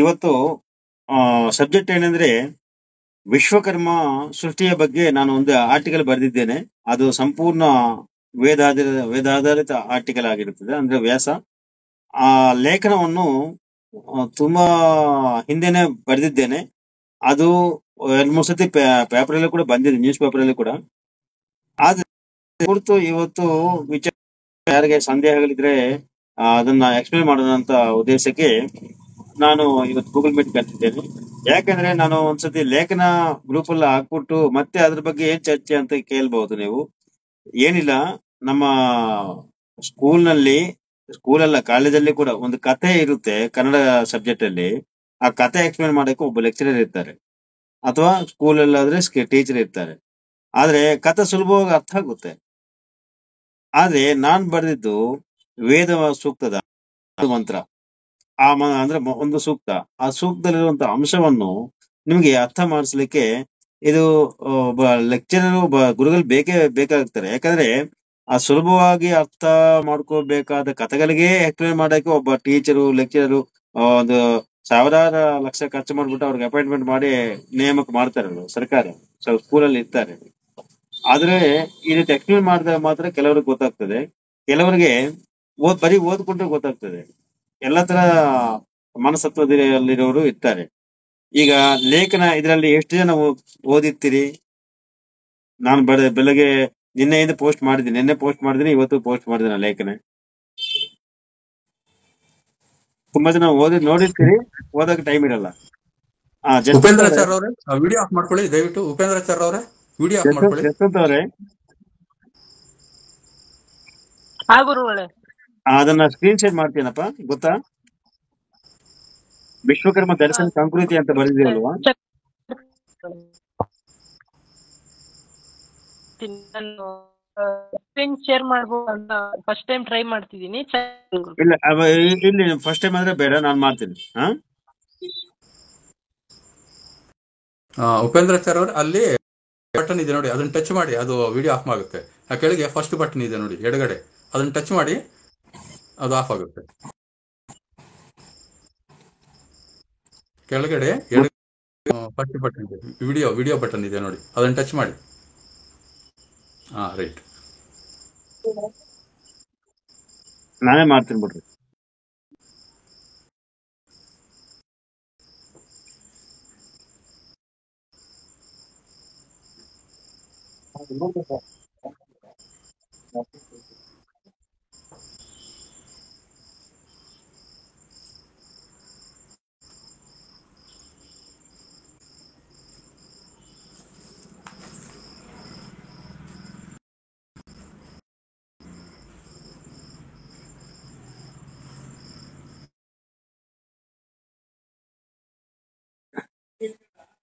ಇವತ್ತು ಸಬ್ಜೆಕ್ಟ್ ಏನಂದ್ರೆ ವಿಶ್ವಕರ್ಮ ಸೃಷ್ಟಿಯ ಬಗ್ಗೆ ನಾನು ಒಂದು ಆರ್ಟಿಕಲ್ ಬರೆದಿದ್ದೇನೆ. ಅದು ಸಂಪೂರ್ಣ ವೇದಾಧಾರಿತ ಆರ್ಟಿಕಲ್ ಆಗಿರುತ್ತದೆ, ಅಂದ್ರೆ ವ್ಯಾಸ. ಆ ಲೇಖನವನ್ನು ತುಂಬಾ ಹಿಂದೆನೆ ಬರೆದಿದ್ದೇನೆ. ಅದು 2-3 ಸತಿ ಪೇಪರ್ ಅಲ್ಲಿ ಕೂಡ ಬಂದಿದೆ, ನ್ಯೂಸ್ ಪೇಪರ್ ಅಲ್ಲಿ ಕೂಡ. ಆದ್ರೆ ಕುರಿತು ಇವತ್ತು ವಿಚಾರ ಯಾರಿಗೆ ಸಂದೇಹಗಳಿದ್ರೆ ಅದನ್ನ ಎಕ್ಸ್ಪ್ಲೇನ್ ಮಾಡೋಣ ಅಂತ ಉದ್ದೇಶಕ್ಕೆ ನಾನು ಇವತ್ತು ಗೂಗಲ್ ಮೀಟ್ ಕರ್ತಿದ್ದೇನೆ. ಯಾಕಂದ್ರೆ ನಾನು ಒಂದ್ಸತಿ ಲೇಖನ ಗ್ರೂಪ್ ಅಲ್ಲಿ ಹಾಕ್ಬಿಟ್ಟು ಮತ್ತೆ ಅದ್ರ ಬಗ್ಗೆ ಏನ್ ಚರ್ಚೆ ಅಂತ ಕೇಳ್ಬಹುದು ನೀವು. ಏನಿಲ್ಲ, ನಮ್ಮ ಸ್ಕೂಲಲ್ಲ ಕಾಲೇಜಲ್ಲಿ ಕೂಡ ಒಂದು ಕಥೆ ಇರುತ್ತೆ ಕನ್ನಡ ಸಬ್ಜೆಕ್ಟ್ ಅಲ್ಲಿ. ಆ ಕಥೆ ಎಕ್ಸ್ಪ್ಲೇನ್ ಮಾಡಕ್ಕೆ ಒಬ್ಬ ಲೆಕ್ಚರರ್ ಇರ್ತಾರೆ, ಅಥವಾ ಸ್ಕೂಲಲ್ಲಾದ್ರೆ ಟೀಚರ್ ಇರ್ತಾರೆ. ಆದ್ರೆ ಕಥೆ ಸುಲಭವಾಗಿ ಅರ್ಥ ಆಗುತ್ತೆ. ಆದ್ರೆ ನಾನ್ ಬರೆದಿದ್ದು ವೇದ ಸೂಕ್ತದ ಮಂತ್ರ. ಅಂದ್ರೆ ಒಂದು ಸೂಕ್ತ, ಆ ಸೂಕ್ತದಲ್ಲಿರುವಂತ ಅಂಶವನ್ನು ನಿಮ್ಗೆ ಅರ್ಥ ಮಾಡಿಸ್ಲಿಕ್ಕೆ ಇದು ಒಬ್ಬ ಲೆಕ್ಚರರ್, ಒಬ್ಬ ಗುರುಗಳು ಬೇಕಾಗ್ತಾರೆ. ಯಾಕಂದ್ರೆ ಆ ಸುಲಭವಾಗಿ ಅರ್ಥ ಮಾಡ್ಕೋಬೇಕಾದ ಕಥೆಗಳಿಗೆ ಎಕ್ಸ್ಪ್ಲೇನ್ ಮಾಡಕ್ಕೆ ಒಬ್ಬ ಟೀಚರು, ಲೆಕ್ಚರರು ಒಂದು ಸಾವಿರಾರು ಲಕ್ಷ ಖರ್ಚು ಮಾಡ್ಬಿಟ್ಟು ಅವ್ರಿಗೆ ಅಪಾಯಿಂಟ್ಮೆಂಟ್ ಮಾಡಿ ನೇಮಕ ಮಾಡ್ತಾರೆ ಸರ್ಕಾರ. ಸ್ಕೂಲಲ್ಲಿ ಇರ್ತಾರೆ. ಆದ್ರೆ ಈ ರೀತಿ ಎಕ್ಸ್ಪ್ಲೇನ್ ಮಾಡಿದ್ರೆ ಮಾತ್ರ ಕೆಲವ್ರಿಗೆ ಗೊತ್ತಾಗ್ತದೆ, ಕೆಲವರಿಗೆ ಬರೀ ಓದ್ಕೊಂಡ್ರೆ ಗೊತ್ತಾಗ್ತದೆ. ಎಲ್ಲ ತರ ಮನಸತ್ವದಲ್ಲಿರೋರು ಇರ್ತಾರೆ. ಈಗ ಲೇಖನ ಇದರಲ್ಲಿ ಎಷ್ಟು ಜನ ಓದಿರ್ತೀರಿ? ನಾನು ಬೆಳಗ್ಗೆ ನಿನ್ನೆ ಪೋಸ್ಟ್ ಮಾಡಿದ್ದೀನಿ, ಇವತ್ತು ಪೋಸ್ಟ್ ಮಾಡಿದ್ದೀನಿ ಲೇಖನ. ತುಂಬಾ ಜನ ನೋಡಿರ್ತೀರಿ, ಓದಕ್ಕೆ ಟೈಮ್ ಇರಲ್ಲ. ಉಪೇಂದ್ರ ಸರ್ ಅವರೇ ವಿಡಿಯೋ ಆಫ್ ಮಾಡ್ಕೊಳ್ಳಿ ದಯವಿಟ್ಟು. ಉಪೇಂದ್ರ ಸರ್ ಅವರೇ ವಿಡಿಯೋ ಆಫ್ ಮಾಡ್ಕೊಳ್ಳಿ. ಅದನ್ನ ಸ್ಕ್ರೀನ್ ಶೇರ್ ಮಾಡ್ತೀನಪ್ಪ, ಗೊತ್ತಾ? ವಿಶ್ವಕರ್ಮ ದರ್ಶನ ಸಂಸ್ಕೃತಿ ಅಂತ ಬರೆದಿರಲ್ವಾ? ಶೇರ್ ಮಾಡಬಹುದು ಅಂತ ಫಸ್ಟ್ ಟೈಮ್ ಟ್ರೈ ಮಾಡ್ತಿದ್ದೀನಿ. ಇಲ್ಲ, ಇಲ್ಲಿ ಫಸ್ಟ್ ಟೈಮ್ ಆದ್ರೆ ಬೇಡ, ನಾನು ಮಾಡ್ತೀನಿ. ಉಪೇಂದ್ರ ಸರ್ ಅವ್ರೆ, ಅಲ್ಲಿ ಬಟನ್ ಇದೆ ನೋಡಿ, ಅದನ್ನ ಟಚ್ ಮಾಡಿ, ಅದು ವಿಡಿಯೋ ಆಫ್ ಆಗುತ್ತೆ. ಆ ಕೆಳಗೆ ಫಸ್ಟ್ ಬಟನ್ ಇದೆ ನೋಡಿ ಎಡಗಡೆ, ಅದನ್ನ ಟಚ್ ಮಾಡಿ, ಅದು ಆಫ್ ಆಗುತ್ತೆ. ಕೆಳಗಡೆ ಫಸ್ಟ್ ಬಟನ್ ಇದೆ, ವಿಡಿಯೋ ಬಟನ್ ಇದೆ ನೋಡಿ, ಅದನ್ನ ಟಚ್ ಮಾಡಿ. ರೈಟ್, ನಾನೇ ಮಾಡ್ತೀನಿ ಬಿಡ್ರಿ.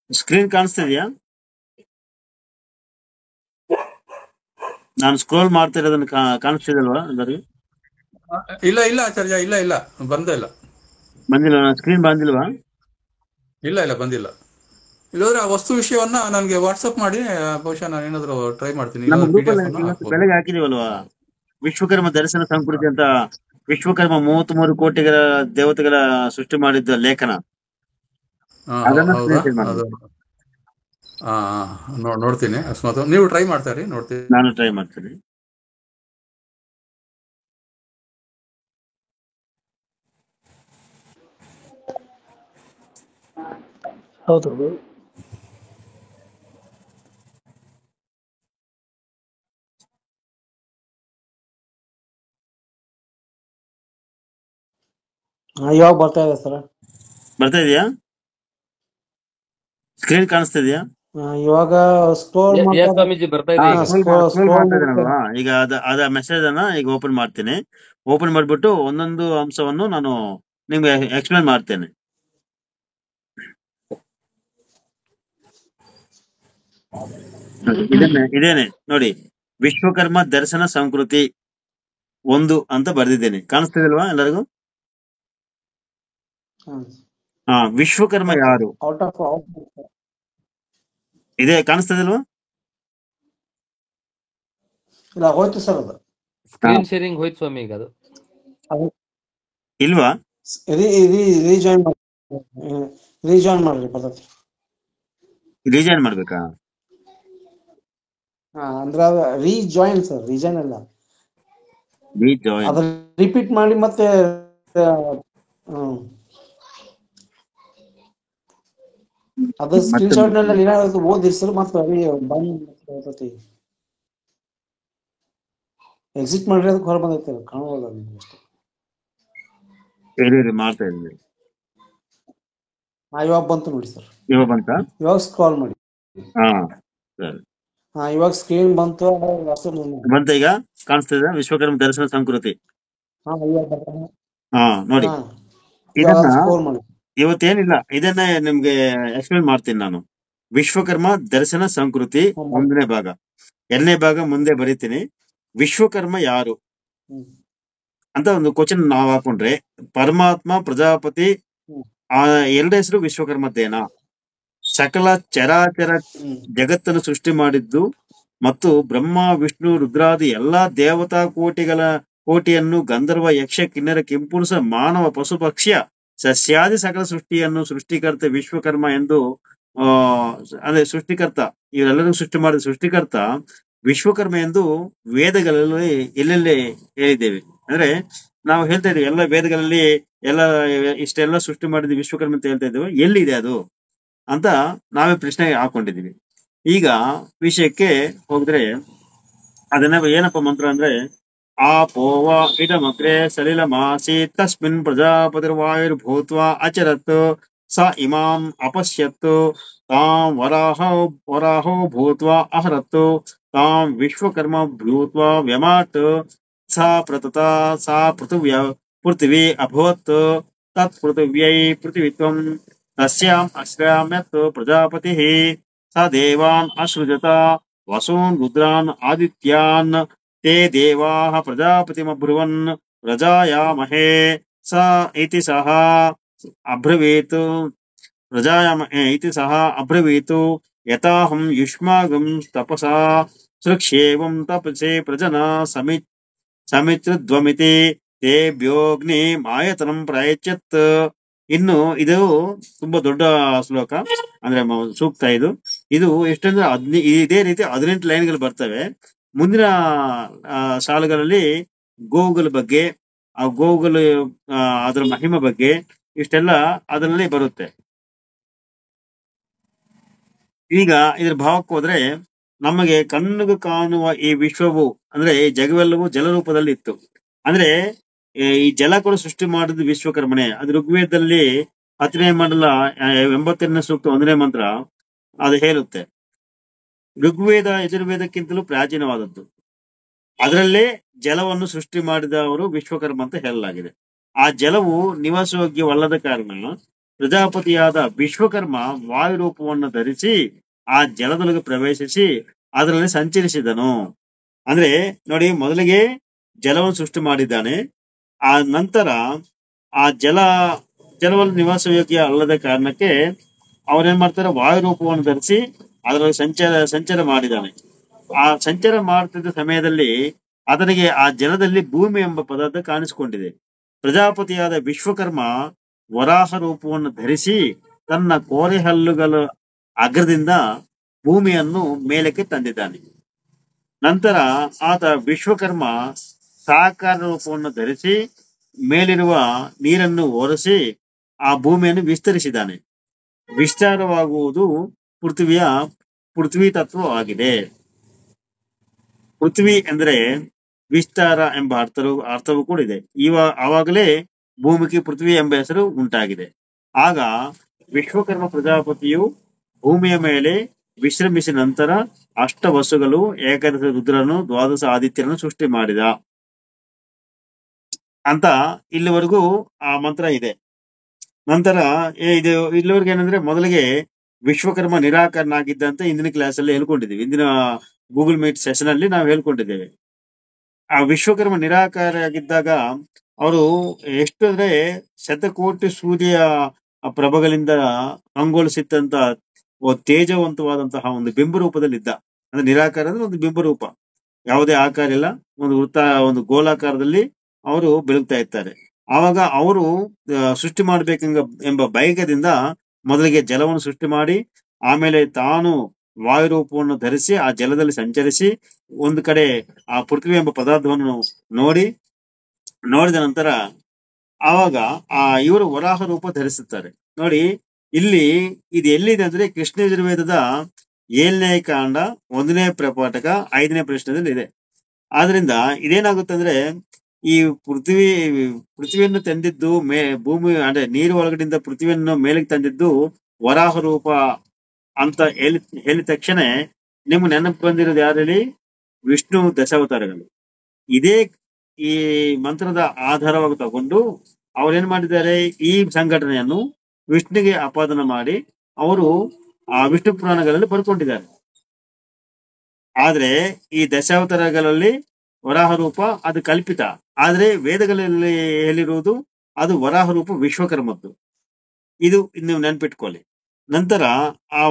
ಸ್ಕ್ರೀನ್ ಕಾಣಿಸ್ತಿದ್ಯಾ? ನಾನು ಸ್ಕ್ರೋಲ್ ಮಾಡ್ತಾ ಇರೋದನ್ನ ಕಾಣಿಸ್ತಿದಲ್ವಾ ಎಲ್ಲರಿಗೂ? ಇಲ್ಲ ಆಚಾರ್ಯ, ಇಲ್ಲ ಬಂದಿಲ್ಲ. ಸ್ಕ್ರೀನ್ ಬಂದಿಲ್ವಾ? ಇಲ್ಲ ಬಂದಿಲ್ಲ. ಇಲ್ಲದ್ರೆ ಆ ವಸ್ತು ವಿಷಯವನ್ನ ನನಗೆ ವಾಟ್ಸ್ಆಪ್ ಮಾಡಿ, ಬಹುಶಃ ನಾನು ಏನಾದ್ರು ಟ್ರೈ ಮಾಡ್ತೀನಿ. ಬೆಳಗ್ಗೆ ಹಾಕಿದೀವಲ್ವಾ, ವಿಶ್ವಕರ್ಮ ದರ್ಶನ ಸಂಸ್ಕೃತಿ ಅಂತ. ವಿಶ್ವಕರ್ಮ 33 ಕೋಟಿಗಳ ದೇವತೆಗಳ ಸೃಷ್ಟಿ ಮಾಡಿದ್ದ ಲೇಖನ. ನೋಡ್ತೀನಿ. ಅಕಸ್ಮಾತ್ ನೀವು ಟ್ರೈ ಮಾಡ್ತಾರೆ, ನೋಡ್ತೀನಿ. ನಾನು ಟ್ರೈ ಮಾಡ್ತೀನಿ. ಹೌದು, ಇವಾಗ ಬರ್ತಾ ಇದೆ ಸರ್. ಬರ್ತಾ ಇದೆಯಾ? ಸ್ಕ್ರೀನ್ ಕಾಣಿಸ್ತಾ ಇದೆಯಾ? ಇವಾಗ ಸ್ಕ್ರೋಲ್ ಈಗ ಅದ ಮೆಸೇಜ್ ಅನ್ನ ಈಗ ಓಪನ್ ಮಾಡ್ತೀನಿ. ಓಪನ್ ಮಾಡ್ಬಿಟ್ಟು ಒಂದೊಂದು ಅಂಶವನ್ನು ನಾನು ನಿಮ್ಗೆ ಎಕ್ಸ್ಪ್ಲೇನ್ ಮಾಡ್ತೇನೆ. ಇದೇನೆ ನೋಡಿ, ವಿಶ್ವಕರ್ಮ ದರ್ಶನ ಸಂಸ್ಕೃತಿ 1 ಅಂತ ಬರ್ದಿದ್ದೇನೆ. ಕಾಣಿಸ್ತಿದಲ್ವಾ ಎಲ್ಲರಿಗೂ? ವಿಶ್ವಕರ್ಮ ಯಾರು ಇದೆ, ಕಾಣಿಸ್ತದಲ್ವಾ? ಇಲ್ಲ, ಹೋಯ್ತು ಸರ್. ಅದು ಸ್ಕ್ರೀನ್ ಶೇರಿಂಗ್ ಹೋಯ್ತು ಸ್ವಾಮಿ. ಈಗ ಅದು ಇಲ್ವಾ? ರೀಜಾಯಿನ್ ರೀಜಾಯಿನ್ ಮಾಡ್ರಿ ಬರ್ತೈತಿ. ರಿಜೈನ್ ಮಾಡ್ಬೇಕಾ? ಅಂದ್ರ ರೀಜಾಯಿನ್ ಸರ್, ರೀಜಾಯಿನ್ ಅಲ್ಲ. ರಿಜಾಯಿನ್. ಅದ್ರ ರಿಪೀಟ್ ಮಾಡಿ ಮತ್ತೆ ಹ್ಮ್ ಅದು ಸ್ಕ್ರೀನ್ ಮತ್ತೆ ಶಾಟ್ ನಲ್ಲಿ ಏನಾದ್ರು ಓದಿರಿ ಸರ್, ಮತ್ತೆ ಬಂದ್ ಎಕ್ಸಿಟ್ ಮಾಡ್ರಿ, ಅದಕ್ಕೆ ಹೊರ ಬಂದೈತೆ ಕಾಣೋಲ್ಲ ನಿಮ್ಗೆ ಅಷ್ಟೇ. ಇರಿ ಮಾಡ್ತಾ ಇದ್ವಿ. ಇವಾಗ ಬಂತು ನೋಡಿ ಸರ್, ಇವಾಗ ಬಂತ? ಇವಾಗ ಸ್ಕ್ರಾಲ್ ಮಾಡಿ. ಹಾ ಸರಿ, ಇವಾಗ ಸ್ಕ್ರೀನ್ ಬಂತು. ಬಂತ ಈಗ ಕಾಣಿಸ್ತಿದೆ ವಿಶ್ವಕರ್ಮ ದರ್ಶನ ಸಂಸ್ಕೃತಿ. ನೋಡಿ ಇದನ್ನ ಸ್ಕೋರ್ ಮಾಡಿ. ಇವತ್ತೇನಿಲ್ಲ, ಇದನ್ನ ನಿಮ್ಗೆ ಎಕ್ಸ್ಪ್ಲೇನ್ ಮಾಡ್ತೀನಿ ನಾನು. ವಿಶ್ವಕರ್ಮ ದರ್ಶನ ಸಂಸ್ಕೃತಿ 1ನೇ ಭಾಗ. 2ನೇ ಭಾಗ ಮುಂದೆ ಬರೀತೀನಿ. ವಿಶ್ವಕರ್ಮ ಯಾರು ಅಂತ ಒಂದು ಕ್ವಶನ್ ನಾವ್ ಹಾಕೊಂಡ್ರೆ, ಪರಮಾತ್ಮ, ಪ್ರಜಾಪತಿ, ಆ ಎರಡು ಹೆಸರು ವಿಶ್ವಕರ್ಮದ್ದೇನಾ? ಸಕಲ ಚರಾಚರ ಜಗತ್ತನ್ನು ಸೃಷ್ಟಿ ಮಾಡಿದ್ದು ಮತ್ತು ಬ್ರಹ್ಮ, ವಿಷ್ಣು, ರುದ್ರಾದಿ ಎಲ್ಲಾ ದೇವತಾ ಕೋಟಿಯನ್ನು ಗಂಧರ್ವ, ಯಕ್ಷ, ಕಿನ್ನರ, ಕಿಂಪುರುಷ, ಮಾನವ, ಪಶು, ಪಕ್ಷ್ಯ, ಸಸ್ಯಾದಿ ಸಕಲ ಸೃಷ್ಟಿಯನ್ನು ಸೃಷ್ಟಿಕರ್ತ ವಿಶ್ವಕರ್ಮ ಎಂದು ಅಂದ್ರೆ ಸೃಷ್ಟಿಕರ್ತ, ಇವರೆಲ್ಲರೂ ಸೃಷ್ಟಿ ಮಾಡಿದ ಸೃಷ್ಟಿಕರ್ತ ವಿಶ್ವಕರ್ಮ ಎಂದು ವೇದಗಳಲ್ಲಿ ಎಲ್ಲೆಲ್ಲಿ ಹೇಳಿದ್ದೇವೆ. ಅಂದ್ರೆ ನಾವು ಹೇಳ್ತಾ ಇದೀವಿ ಎಲ್ಲ ವೇದಗಳಲ್ಲಿ ಎಲ್ಲ ಇಷ್ಟೆಲ್ಲ ಸೃಷ್ಟಿ ಮಾಡಿದ ವಿಶ್ವಕರ್ಮ ಅಂತ ಹೇಳ್ತಾ ಇದ್ದೇವೆ, ಎಲ್ಲಿದೆ ಅದು ಅಂತ ನಾವೇ ಪ್ರಶ್ನೆ ಹಾಕೊಂಡಿದೀವಿ. ಈಗ ವಿಷಯಕ್ಕೆ ಹೋಗಿದ್ರೆ ಅದನ್ನ ಏನಪ್ಪ ಮಂತ್ರ ಅಂದ್ರೆ, ಆಪೋವ ಇದಮಗ್ರೆ ಸಲಿಲಮಾಸೀತ್ ತಸ್ಮಿನ್ ಪ್ರಜಾಪತಿರ್ವಾಯುರ್ಭೂತ್ವಾ ಅಚರತ್ ಸ ಇಮಾಂ ಅಪಶ್ಯತ್ ತಾಂ ವರಾಹೋ ಭೂತ್ವಾ ಅಹರತ್ ತಾಂ ವಿಶ್ವಕರ್ಮ ಭೂತ್ವಾ ವ್ಯಮಾಟ್ ಸ ಪ್ರತತ ಸಾ ಪೃಥಿವಿ ಅಭವತ್ ತತ್ ಪೃಥಿವ್ಯೈ ಪೃಥಿವಿತ್ವಂ ತಸ್ಯಾಂ ಅಶ್ರಯಾಮ್ಯತ್ ಪ್ರಜಾಪತಿಃ ಸ ದೇವಾನ್ ಅಸೃಜತ ವಸೂನ್ ರುದ್ರಾನ್ ಆದಿತ್ಯಾನ್ ತೇ ದೇವಾಃ ಪ್ರಜಾಪತಿಮಬ್ರುವನ್ ಪ್ರಜಾಯಾಮಹೇ ಸ ಇತಿ ಸಹ ಅಬ್ರವೀತ್ ಪ್ರಜಾಯಾಮಹೇ ಇತಿ ಸಹ ಅಬ್ರವೀತ್ ಯಥಾಹಂ ಯುಷ್ಮಾಗಂ ತಪಸಾ ಸೃಕ್ಷೇವಂ ತಪಸೆ ಪ್ರಜನ ಸಮಿತ್ರಧ್ವಮಿತಿ ತೇಭ್ಯೋಗ್ನಿ ಮಾಯತನಂ ಪ್ರಾಯಚ್ಯತ್. ಇನ್ನು ಇದು ತುಂಬಾ ದೊಡ್ಡ ಶ್ಲೋಕ, ಅಂದ್ರೆ ಸೂಕ್ತ ಇದು ಎಷ್ಟಂದ್ರೆ ಇದೇ ರೀತಿ 18 ಲೈನ್ಗಳು ಬರ್ತವೆ. ಮುಂದಿನ ಸಾಲುಗಳಲ್ಲಿ ಗೋವುಗಳ ಬಗ್ಗೆ, ಆ ಗೋವುಗಳು ಅದರ ಮಹಿಮೆ ಬಗ್ಗೆ ಇಷ್ಟೆಲ್ಲ ಅದರಲ್ಲಿ ಬರುತ್ತೆ. ಈಗ ಇದ್ರ ಭಾವಕ್ಕೆ ಹೋದ್ರೆ, ನಮಗೆ ಕಣ್ಣಿಗೆ ಕಾಣುವ ಈ ವಿಶ್ವವು ಅಂದ್ರೆ ಈ ಜಗವೆಲ್ಲವೂ ಜಲರೂಪದಲ್ಲಿ ಇತ್ತು. ಅಂದ್ರೆ ಈ ಜಲ ಕೂಡ ಸೃಷ್ಟಿ ಮಾಡಿದ್ದು ವಿಶ್ವಕರ್ಮನೆ. ಅದು ಋಗ್ವೇದದಲ್ಲಿ 10ನೇ ಮಂಡಲ 82ನೇ ಸೂಕ್ತ 1ನೇ ಮಂತ್ರ ಅದು ಹೇಳುತ್ತೆ. ಋಗ್ವೇದ ಯಜುರ್ವೇದಕ್ಕಿಂತಲೂ ಪ್ರಾಚೀನವಾದದ್ದು. ಅದರಲ್ಲೇ ಜಲವನ್ನು ಸೃಷ್ಟಿ ಮಾಡಿದವರು ವಿಶ್ವಕರ್ಮ ಅಂತ ಹೇಳಲಾಗಿದೆ. ಆ ಜಲವು ನಿವಾಸಯೋಗ್ಯವಲ್ಲದ ಕಾರಣ ಪ್ರಜಾಪತಿಯಾದ ವಿಶ್ವಕರ್ಮ ವಾಯು ರೂಪವನ್ನು ಧರಿಸಿ ಆ ಜಲದೊಳಗೆ ಪ್ರವೇಶಿಸಿ ಅದರಲ್ಲಿ ಸಂಚರಿಸಿದನು. ಅಂದ್ರೆ ನೋಡಿ, ಮೊದಲಿಗೆ ಜಲವನ್ನು ಸೃಷ್ಟಿ ಮಾಡಿದ್ದಾನೆ. ಆ ನಂತರ ಆ ಜಲವನ್ನು ನಿವಾಸಯೋಗ್ಯ ಅಲ್ಲದ ಕಾರಣಕ್ಕೆ ಅವನೇನ್ ಮಾಡ್ತಾರೆ, ವಾಯು ರೂಪವನ್ನು ಧರಿಸಿ ಅದರಲ್ಲಿ ಸಂಚಾರ ಮಾಡಿದ್ದಾನೆ. ಆ ಸಂಚಾರ ಮಾಡುತ್ತಿದ್ದ ಸಮಯದಲ್ಲಿ ಆತನಿಗೆ ಆ ಜಲದಲ್ಲಿ ಭೂಮಿ ಎಂಬ ಪದಾರ್ಥ ಕಾಣಿಸಿಕೊಂಡಿದೆ. ಪ್ರಜಾಪತಿಯಾದ ವಿಶ್ವಕರ್ಮ ವರಾಹ ರೂಪವನ್ನು ಧರಿಸಿ ತನ್ನ ಕೋರೆ ಹಲ್ಲುಗಳ ಅಗ್ರದಿಂದ ಭೂಮಿಯನ್ನು ಮೇಲಕ್ಕೆ ತಂದಿದ್ದಾನೆ. ನಂತರ ಆತ ವಿಶ್ವಕರ್ಮ ಸಾಕಾರ ರೂಪವನ್ನು ಧರಿಸಿ ಮೇಲಿರುವ ನೀರನ್ನು ಒರೆಸಿ ಆ ಭೂಮಿಯನ್ನು ವಿಸ್ತರಿಸಿದ್ದಾನೆ. ವಿಸ್ತಾರವಾಗುವುದು ಪೃಥ್ವಿ ತತ್ವವಾಗಿದೆ. ಪೃಥ್ವಿ ಎಂದ್ರೆ ವಿಸ್ತಾರ ಎಂಬ ಅರ್ಥವೂ ಕೂಡ ಇದೆ. ಆವಾಗಲೇ ಭೂಮಿಗೆ ಪೃಥ್ವಿ ಎಂಬ ಹೆಸರು ಉಂಟಾಗಿದೆ. ಆಗ ವಿಶ್ವಕರ್ಮ ಪ್ರಜಾಪತಿಯು ಭೂಮಿಯ ಮೇಲೆ ವಿಶ್ರಮಿಸಿದ ನಂತರ ಅಷ್ಟವಸುಗಳು, ಏಕಾದಶ ರುದ್ರನು, ದ್ವಾದಶ ಆದಿತ್ಯರನ್ನು ಸೃಷ್ಟಿ ಮಾಡಿದ ಅಂತ ಇಲ್ಲಿವರೆಗೂ ಆ ಮಂತ್ರ ಇದೆ. ನಂತರ ಇದು ಇಲ್ಲಿವರೆಗೆ ಏನಂದ್ರೆ, ಮೊದಲಿಗೆ ವಿಶ್ವಕರ್ಮ ನಿರಾಕರನಾಗಿದ್ದಂತ ಹಿಂದಿನ ಕ್ಲಾಸ್ ಅಲ್ಲಿ ಹೇಳ್ಕೊಂಡಿದ್ದೀವಿ. ಹಿಂದಿನ ಗೂಗಲ್ ಮೀಟ್ ಸೆಷನ್ ಅಲ್ಲಿ ನಾವು ಹೇಳ್ಕೊಂಡಿದ್ದೇವೆ. ಆ ವಿಶ್ವಕರ್ಮ ನಿರಾಕಾರಿಯಾಗಿದ್ದಾಗ ಅವರು ಎಷ್ಟು ಅಂದ್ರೆ ಶತಕೋಟಿ ಸೂರ್ಯ ಪ್ರಭಗಳಿಂದ ಕಂಗೊಳಿಸಿದಂತ ತೇಜವಂತವಾದಂತಹ ಒಂದು ಬಿಂಬರೂಪದಲ್ಲಿ ಇದ್ದ. ಅಂದ್ರೆ ನಿರಾಕಾರ ಅಂದ್ರೆ ಒಂದು ಬಿಂಬರೂಪ, ಯಾವುದೇ ಆಕಾರ ಇಲ್ಲ, ಒಂದು ಗೋಲಾಕಾರದಲ್ಲಿ ಅವರು ಬೆಳಗ್ತಾ ಇರ್ತಾರೆ. ಆವಾಗ ಅವರು ಸೃಷ್ಟಿ ಮಾಡ್ಬೇಕೆಂಬ ಎಂಬ ಬಯಕೆದಿಂದ ಮೊದಲಿಗೆ ಜಲವನ್ನು ಸೃಷ್ಟಿ ಮಾಡಿ, ಆಮೇಲೆ ತಾನು ವಾಯು ರೂಪವನ್ನು ಧರಿಸಿ ಆ ಜಲದಲ್ಲಿ ಸಂಚರಿಸಿ ಒಂದು ಕಡೆ ಆ ಪೃಥ್ವಿ ಎಂಬ ಪದಾರ್ಥವನ್ನು ನೋಡಿದ ನಂತರ ಆವಾಗ ಇವರು ವರಾಹ ರೂಪ ಧರಿಸುತ್ತಾರೆ. ನೋಡಿ, ಇಲ್ಲಿ ಇದು ಎಲ್ಲಿದೆ ಅಂದ್ರೆ ಕೃಷ್ಣ ಯಜುರ್ವೇದದ 7ನೇ ಕಾಂಡ 1ನೇ ಪ್ರಪಾಠಕ 5ನೇ ಪ್ರಶ್ನೆದಲ್ಲಿ ಇದೆ. ಆದ್ರಿಂದ ಇದೇನಾಗುತ್ತೆ ಅಂದ್ರೆ ಈ ಪೃಥ್ವಿಯನ್ನು ತಂದಿದ್ದು ಭೂಮಿ ಅಂದ್ರೆ ನೀರು ಒಳಗಡೆಯಿಂದ ಪೃಥ್ವಿಯನ್ನು ಮೇಲಕ್ಕೆ ತಂದಿದ್ದು ವರಾಹ ರೂಪ ಅಂತ ಹೇಳಿದ ತಕ್ಷಣ ನಿಮ್ಗೆ ನೆನಪು ಬಂದಿರೋದು ಯಾರಲ್ಲಿ? ವಿಷ್ಣು ದಶಾವತಾರಗಳು. ಇದೇ ಈ ಮಂತ್ರದ ಆಧಾರವಾಗಿ ತಗೊಂಡು ಅವ್ರೇನ್ ಮಾಡಿದ್ದಾರೆ, ಈ ಸಂಘಟನೆಯನ್ನು ವಿಷ್ಣುಗೆ ಆಪಾದನ ಮಾಡಿ ಅವರು ಆ ವಿಷ್ಣು ಪುರಾಣಗಳಲ್ಲಿ ಬರ್ಕೊಂಡಿದ್ದಾರೆ. ಆದ್ರೆ ಈ ದಶಾವತಾರಗಳಲ್ಲಿ ವರಾಹ ರೂಪ ಅದು ಕಲ್ಪಿತ. ಆದ್ರೆ ವೇದಗಳಲ್ಲಿ ಹೇಳಿರುವುದು ಅದು ವರಾಹ ರೂಪ ವಿಶ್ವಕರ್ಮದ್ದು. ಇದು ನೀವು ನೆನ್ಪಿಟ್ಕೊಳ್ಳಿ. ನಂತರ ಆ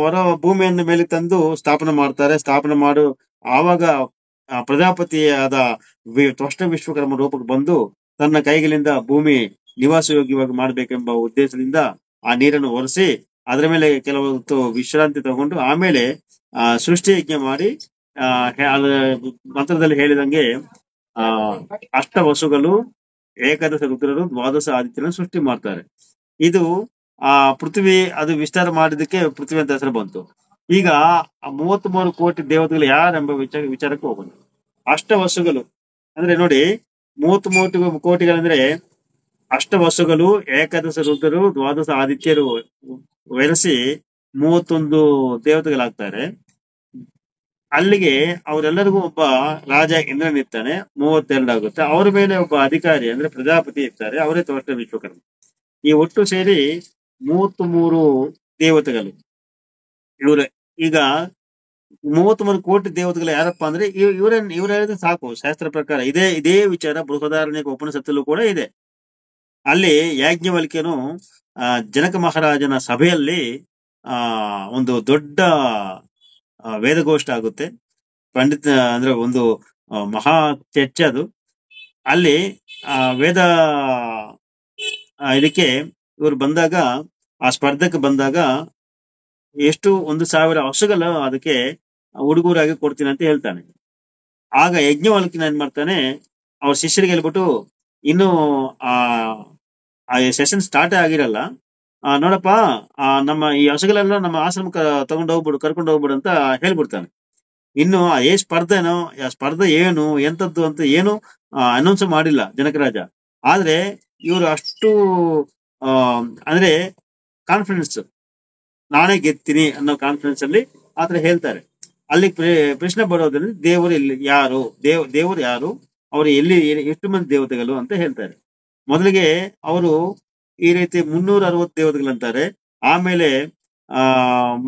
ಭೂಮಿಯನ್ನು ಮೇಲೆ ತಂದು ಸ್ಥಾಪನೆ ಮಾಡ್ತಾರೆ. ಸ್ಥಾಪನೆ ಮಾಡು ಆವಾಗ ಪ್ರಜಾಪತಿಯಾದ ತ್ವಷ್ಟ ವಿಶ್ವಕರ್ಮ ರೂಪಕ್ಕೆ ಬಂದು ತನ್ನ ಕೈಗಳಿಂದ ಭೂಮಿ ನಿವಾಸಯೋಗ್ಯವಾಗಿ ಮಾಡ್ಬೇಕೆಂಬ ಉದ್ದೇಶದಿಂದ ಆ ನೀರನ್ನು ಒರೆಸಿ ಅದರ ಮೇಲೆ ಕೆಲವೊಂದು ವಿಶ್ರಾಂತಿ ತಗೊಂಡು ಆಮೇಲೆ ಸೃಷ್ಟಿ ಯಜ್ಞ ಮಾಡಿ ಮಂತ್ರದಲ್ಲಿ ಹೇಳಿದಂಗೆ ಅಷ್ಟ ವಸುಗಳು, ಏಕಾದಶ ರುದ್ರರು, ದ್ವಾದಶ ಆದಿತ್ಯರನ್ನು ಸೃಷ್ಟಿ ಮಾಡ್ತಾರೆ. ಇದು ಪೃಥ್ವಿ ಅದು ವಿಸ್ತಾರ ಮಾಡಿದಕ್ಕೆ ಪೃಥ್ವಿ ಅಂತ ಹೆಸರು ಬಂತು. ಈಗ 33 ಕೋಟಿ ದೇವತೆಗಳು ಯಾರೆಂಬ ವಿಚಾರಕ್ಕೆ ಹೋಗೋಣ. ಅಷ್ಟವಸುಗಳು ಅಂದ್ರೆ ನೋಡಿ, 33 ಕೋಟಿಗಳಂದ್ರೆ ಅಷ್ಟವಸುಗಳು, ಏಕಾದಶ ರುದ್ರರು, ದ್ವಾದಶ ಆದಿತ್ಯರು ಬೆರೆಸಿ 31 ದೇವತೆಗಳಾಗ್ತಾರೆ. ಅಲ್ಲಿಗೆ ಅವರೆಲ್ಲರಿಗೂ ಒಬ್ಬ ರಾಜ ಇಂದ್ರನಿರ್ತಾನೆ, 32 ಆಗುತ್ತೆ. ಅವರ ಮೇಲೆ ಒಬ್ಬ ಅಧಿಕಾರಿ ಅಂದ್ರೆ ಪ್ರಜಾಪತಿ ಇರ್ತಾರೆ, ಅವರೇ ತ್ವಷ್ಟ ವಿಶ್ವಕರ್ಮ. ಈ ಒಟ್ಟು ಸೇರಿ 33 ದೇವತೆಗಳು ಇವರೇ. ಈಗ 33 ಕೋಟಿ ದೇವತೆಗಳು ಯಾರಪ್ಪ ಅಂದ್ರೆ ಇವ್ರ ಹೇಳಿದ್ರೆ ಸಾಕು. ಶಾಸ್ತ್ರ ಪ್ರಕಾರ ಇದೇ ವಿಚಾರ ಬೃಹದಾರಣ್ಯಕ ಉಪನಿಷತ್ತಲ್ಲೂ ಕೂಡ ಇದೆ. ಅಲ್ಲಿ ಯಾಜ್ಞವಲ್ಕ್ಯನು ಜನಕ ಮಹಾರಾಜನ ಸಭೆಯಲ್ಲಿ ಒಂದು ದೊಡ್ಡ ವೇದಗೋಷ್ಠ ಆಗುತ್ತೆ. ಪಂಡಿತ ಅಂದ್ರೆ ಒಂದು ಮಹಾ ಚರ್ಚೆ ಅದು. ಅಲ್ಲಿ ವೇದ ಇದಕ್ಕೆ ಇವರು ಬಂದಾಗ, ಆ ಸ್ಪರ್ಧಕ್ಕೆ ಬಂದಾಗ ಎಷ್ಟು 1,000 ಹಸುಗಳು ಅದಕ್ಕೆ ಉಡುಗೊರಾಗಿ ಕೊಡ್ತೀನಿ ಅಂತ ಹೇಳ್ತಾನೆ. ಆಗ ಯಜ್ಞವಲ್ಕ್ಯನ ಏನ್ ಮಾಡ್ತಾನೆ, ಅವ್ರ ಶಿಷ್ಯರಿಗೆ ಹೇಳ್ಬಿಟ್ಟು, ಇನ್ನು ಆ ಸೆಷನ್ ಸ್ಟಾರ್ಟ್ ಆಗಿರಲ್ಲ, ನೋಡಪ್ಪ ನಮ್ಮ ಈ ಹಸುಗಳೆಲ್ಲ ನಮ್ಮ ಆಶ್ರಮಕ್ಕೆ ಕರ್ಕೊಂಡು ಹೋಗ್ಬಿಡು ಅಂತ ಹೇಳ್ಬಿಡ್ತಾನೆ. ಇನ್ನು ಸ್ಪರ್ಧೆನೋ ಸ್ಪರ್ಧೆ ಏನು ಎಂತದ್ದು ಅಂತ ಏನು ಅನೌನ್ಸ್ ಮಾಡಿಲ್ಲ ಜನಕರಾಜ. ಆದ್ರೆ ಇವರು ಅಷ್ಟು ಅಂದ್ರೆ ಕಾನ್ಫಿಡೆನ್ಸ್, ನಾನೇ ಗೆದ್ತೀನಿ ಅನ್ನೋ ಕಾನ್ಫಿಡೆನ್ಸ್ ಅಲ್ಲಿ ಆತರ ಹೇಳ್ತಾರೆ. ಅಲ್ಲಿ ಪ್ರಶ್ನೆ ಬರೋದ್ರಲ್ಲಿ ದೇವರು ಇಲ್ಲಿ ಯಾರು, ದೇವರು ಯಾರು, ಅವರು ಎಲ್ಲಿ ಎಷ್ಟು ಮಂದಿ ದೇವತೆಗಳು ಅಂತ ಹೇಳ್ತಾರೆ. ಮೊದಲಿಗೆ ಅವರು ಈ ರೀತಿ 360 ದೇವತೆಗಳಂತಾರೆ, ಆಮೇಲೆ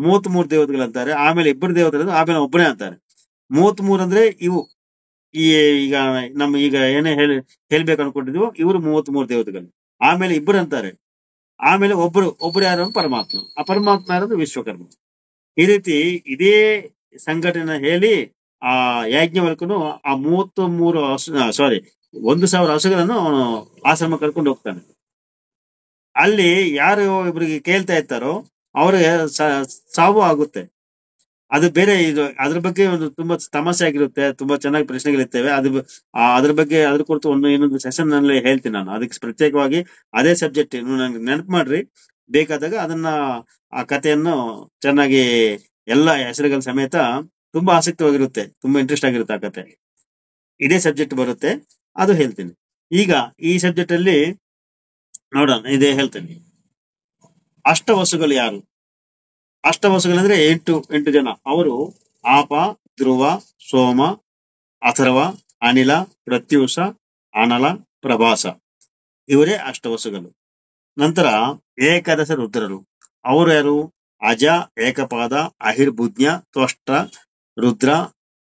33 ದೇವತೆಗಳಂತಾರೆ, ಆಮೇಲೆ 2 ದೇವತೆಗಳು, ಆಮೇಲೆ ಒಬ್ಬನೇ ಅಂತಾರೆ. 33 ಅಂದ್ರೆ ಇವು ಈಗ ಏನೇ ಹೇಳ್ಬೇಕು ಅನ್ಕೊಂಡಿದ್ವು ಇವರು 33 ದೇವತೆಗಳು. ಆಮೇಲೆ 2 ಅಂತಾರೆ, ಆಮೇಲೆ ಒಬ್ರು ಯಾರು? ಪರಮಾತ್ಮ. ಆ ಪರಮಾತ್ಮ ಯಾರು? ವಿಶ್ವಕರ್ಮ. ಈ ರೀತಿ ಇದೇ ಸಂಘಟನೆ ಹೇಳಿ ಆ ಯಾಜ್ಞವಲ್ಕನು ಆ 1,000 ಹಸುಗಳನ್ನು ಆಶ್ರಮ ಕರ್ಕೊಂಡು ಹೋಗ್ತಾನೆ. ಅಲ್ಲಿ ಯಾರು ಇಬ್ಬರಿಗೆ ಕೇಳ್ತಾ ಇರ್ತಾರೋ ಅವ್ರಿಗೆ ಸಾವು ಆಗುತ್ತೆ. ಅದು ಬೇರೆ. ಅದ್ರ ಬಗ್ಗೆ ಒಂದು ತುಂಬಾ ತಮಾಷೆ ಆಗಿರುತ್ತೆ, ತುಂಬಾ ಚೆನ್ನಾಗಿ ಪ್ರಶ್ನೆಗಳಿರ್ತವೆ. ಅದ್ರ ಬಗ್ಗೆ ಅದ್ರ ಕುರಿತು ಇನ್ನೊಂದು ಸೆಷನ್ ನಲ್ಲಿ ಹೇಳ್ತೀನಿ ನಾನು. ಅದಕ್ಕೆ ಪ್ರತ್ಯೇಕವಾಗಿ ಅದೇ ಸಬ್ಜೆಕ್ಟ್ ನಂಗೆ ನೆನಪು ಮಾಡ್ರಿ, ಬೇಕಾದಾಗ ಅದನ್ನ ಆ ಕಥೆಯನ್ನು ಚೆನ್ನಾಗಿ ಎಲ್ಲ ಹೆಸರುಗಳ ಸಮೇತ ತುಂಬಾ ಆಸಕ್ತಿವಾಗಿರುತ್ತೆ, ತುಂಬಾ ಇಂಟ್ರೆಸ್ಟ್ ಆಗಿರುತ್ತೆ ಆ ಕಥೆ. ಇದೇ ಸಬ್ಜೆಕ್ಟ್ ಬರುತ್ತೆ, ಅದು ಹೇಳ್ತೀನಿ. ಈಗ ಈ ಸಬ್ಜೆಕ್ಟ್ ಅಲ್ಲಿ ನೋಡೋಣ, ಇದೇ ಹೇಳ್ತೀನಿ. ಅಷ್ಟವಸುಗಳು ಯಾರು? ಅಷ್ಟವಸುಗಳಂದ್ರೆ 8 ಜನ. ಅವರು ಆಪ, ಧ್ರುವ, ಸೋಮ, ಅಥರ್ವ, ಅನಿಲ, ಪ್ರತ್ಯೂಷ, ಅನಲ, ಪ್ರಭಾಸ. ಇವರೇ ಅಷ್ಟವಸುಗಳು. ನಂತರ ಏಕಾದಶ ರುದ್ರರು. ಅವರು ಯಾರು? ಅಜ, ಏಕಪಾದ, ಅಹಿರ್ಬುಜ್ಞ, ತ್ವಷ್ಟ, ರುದ್ರ,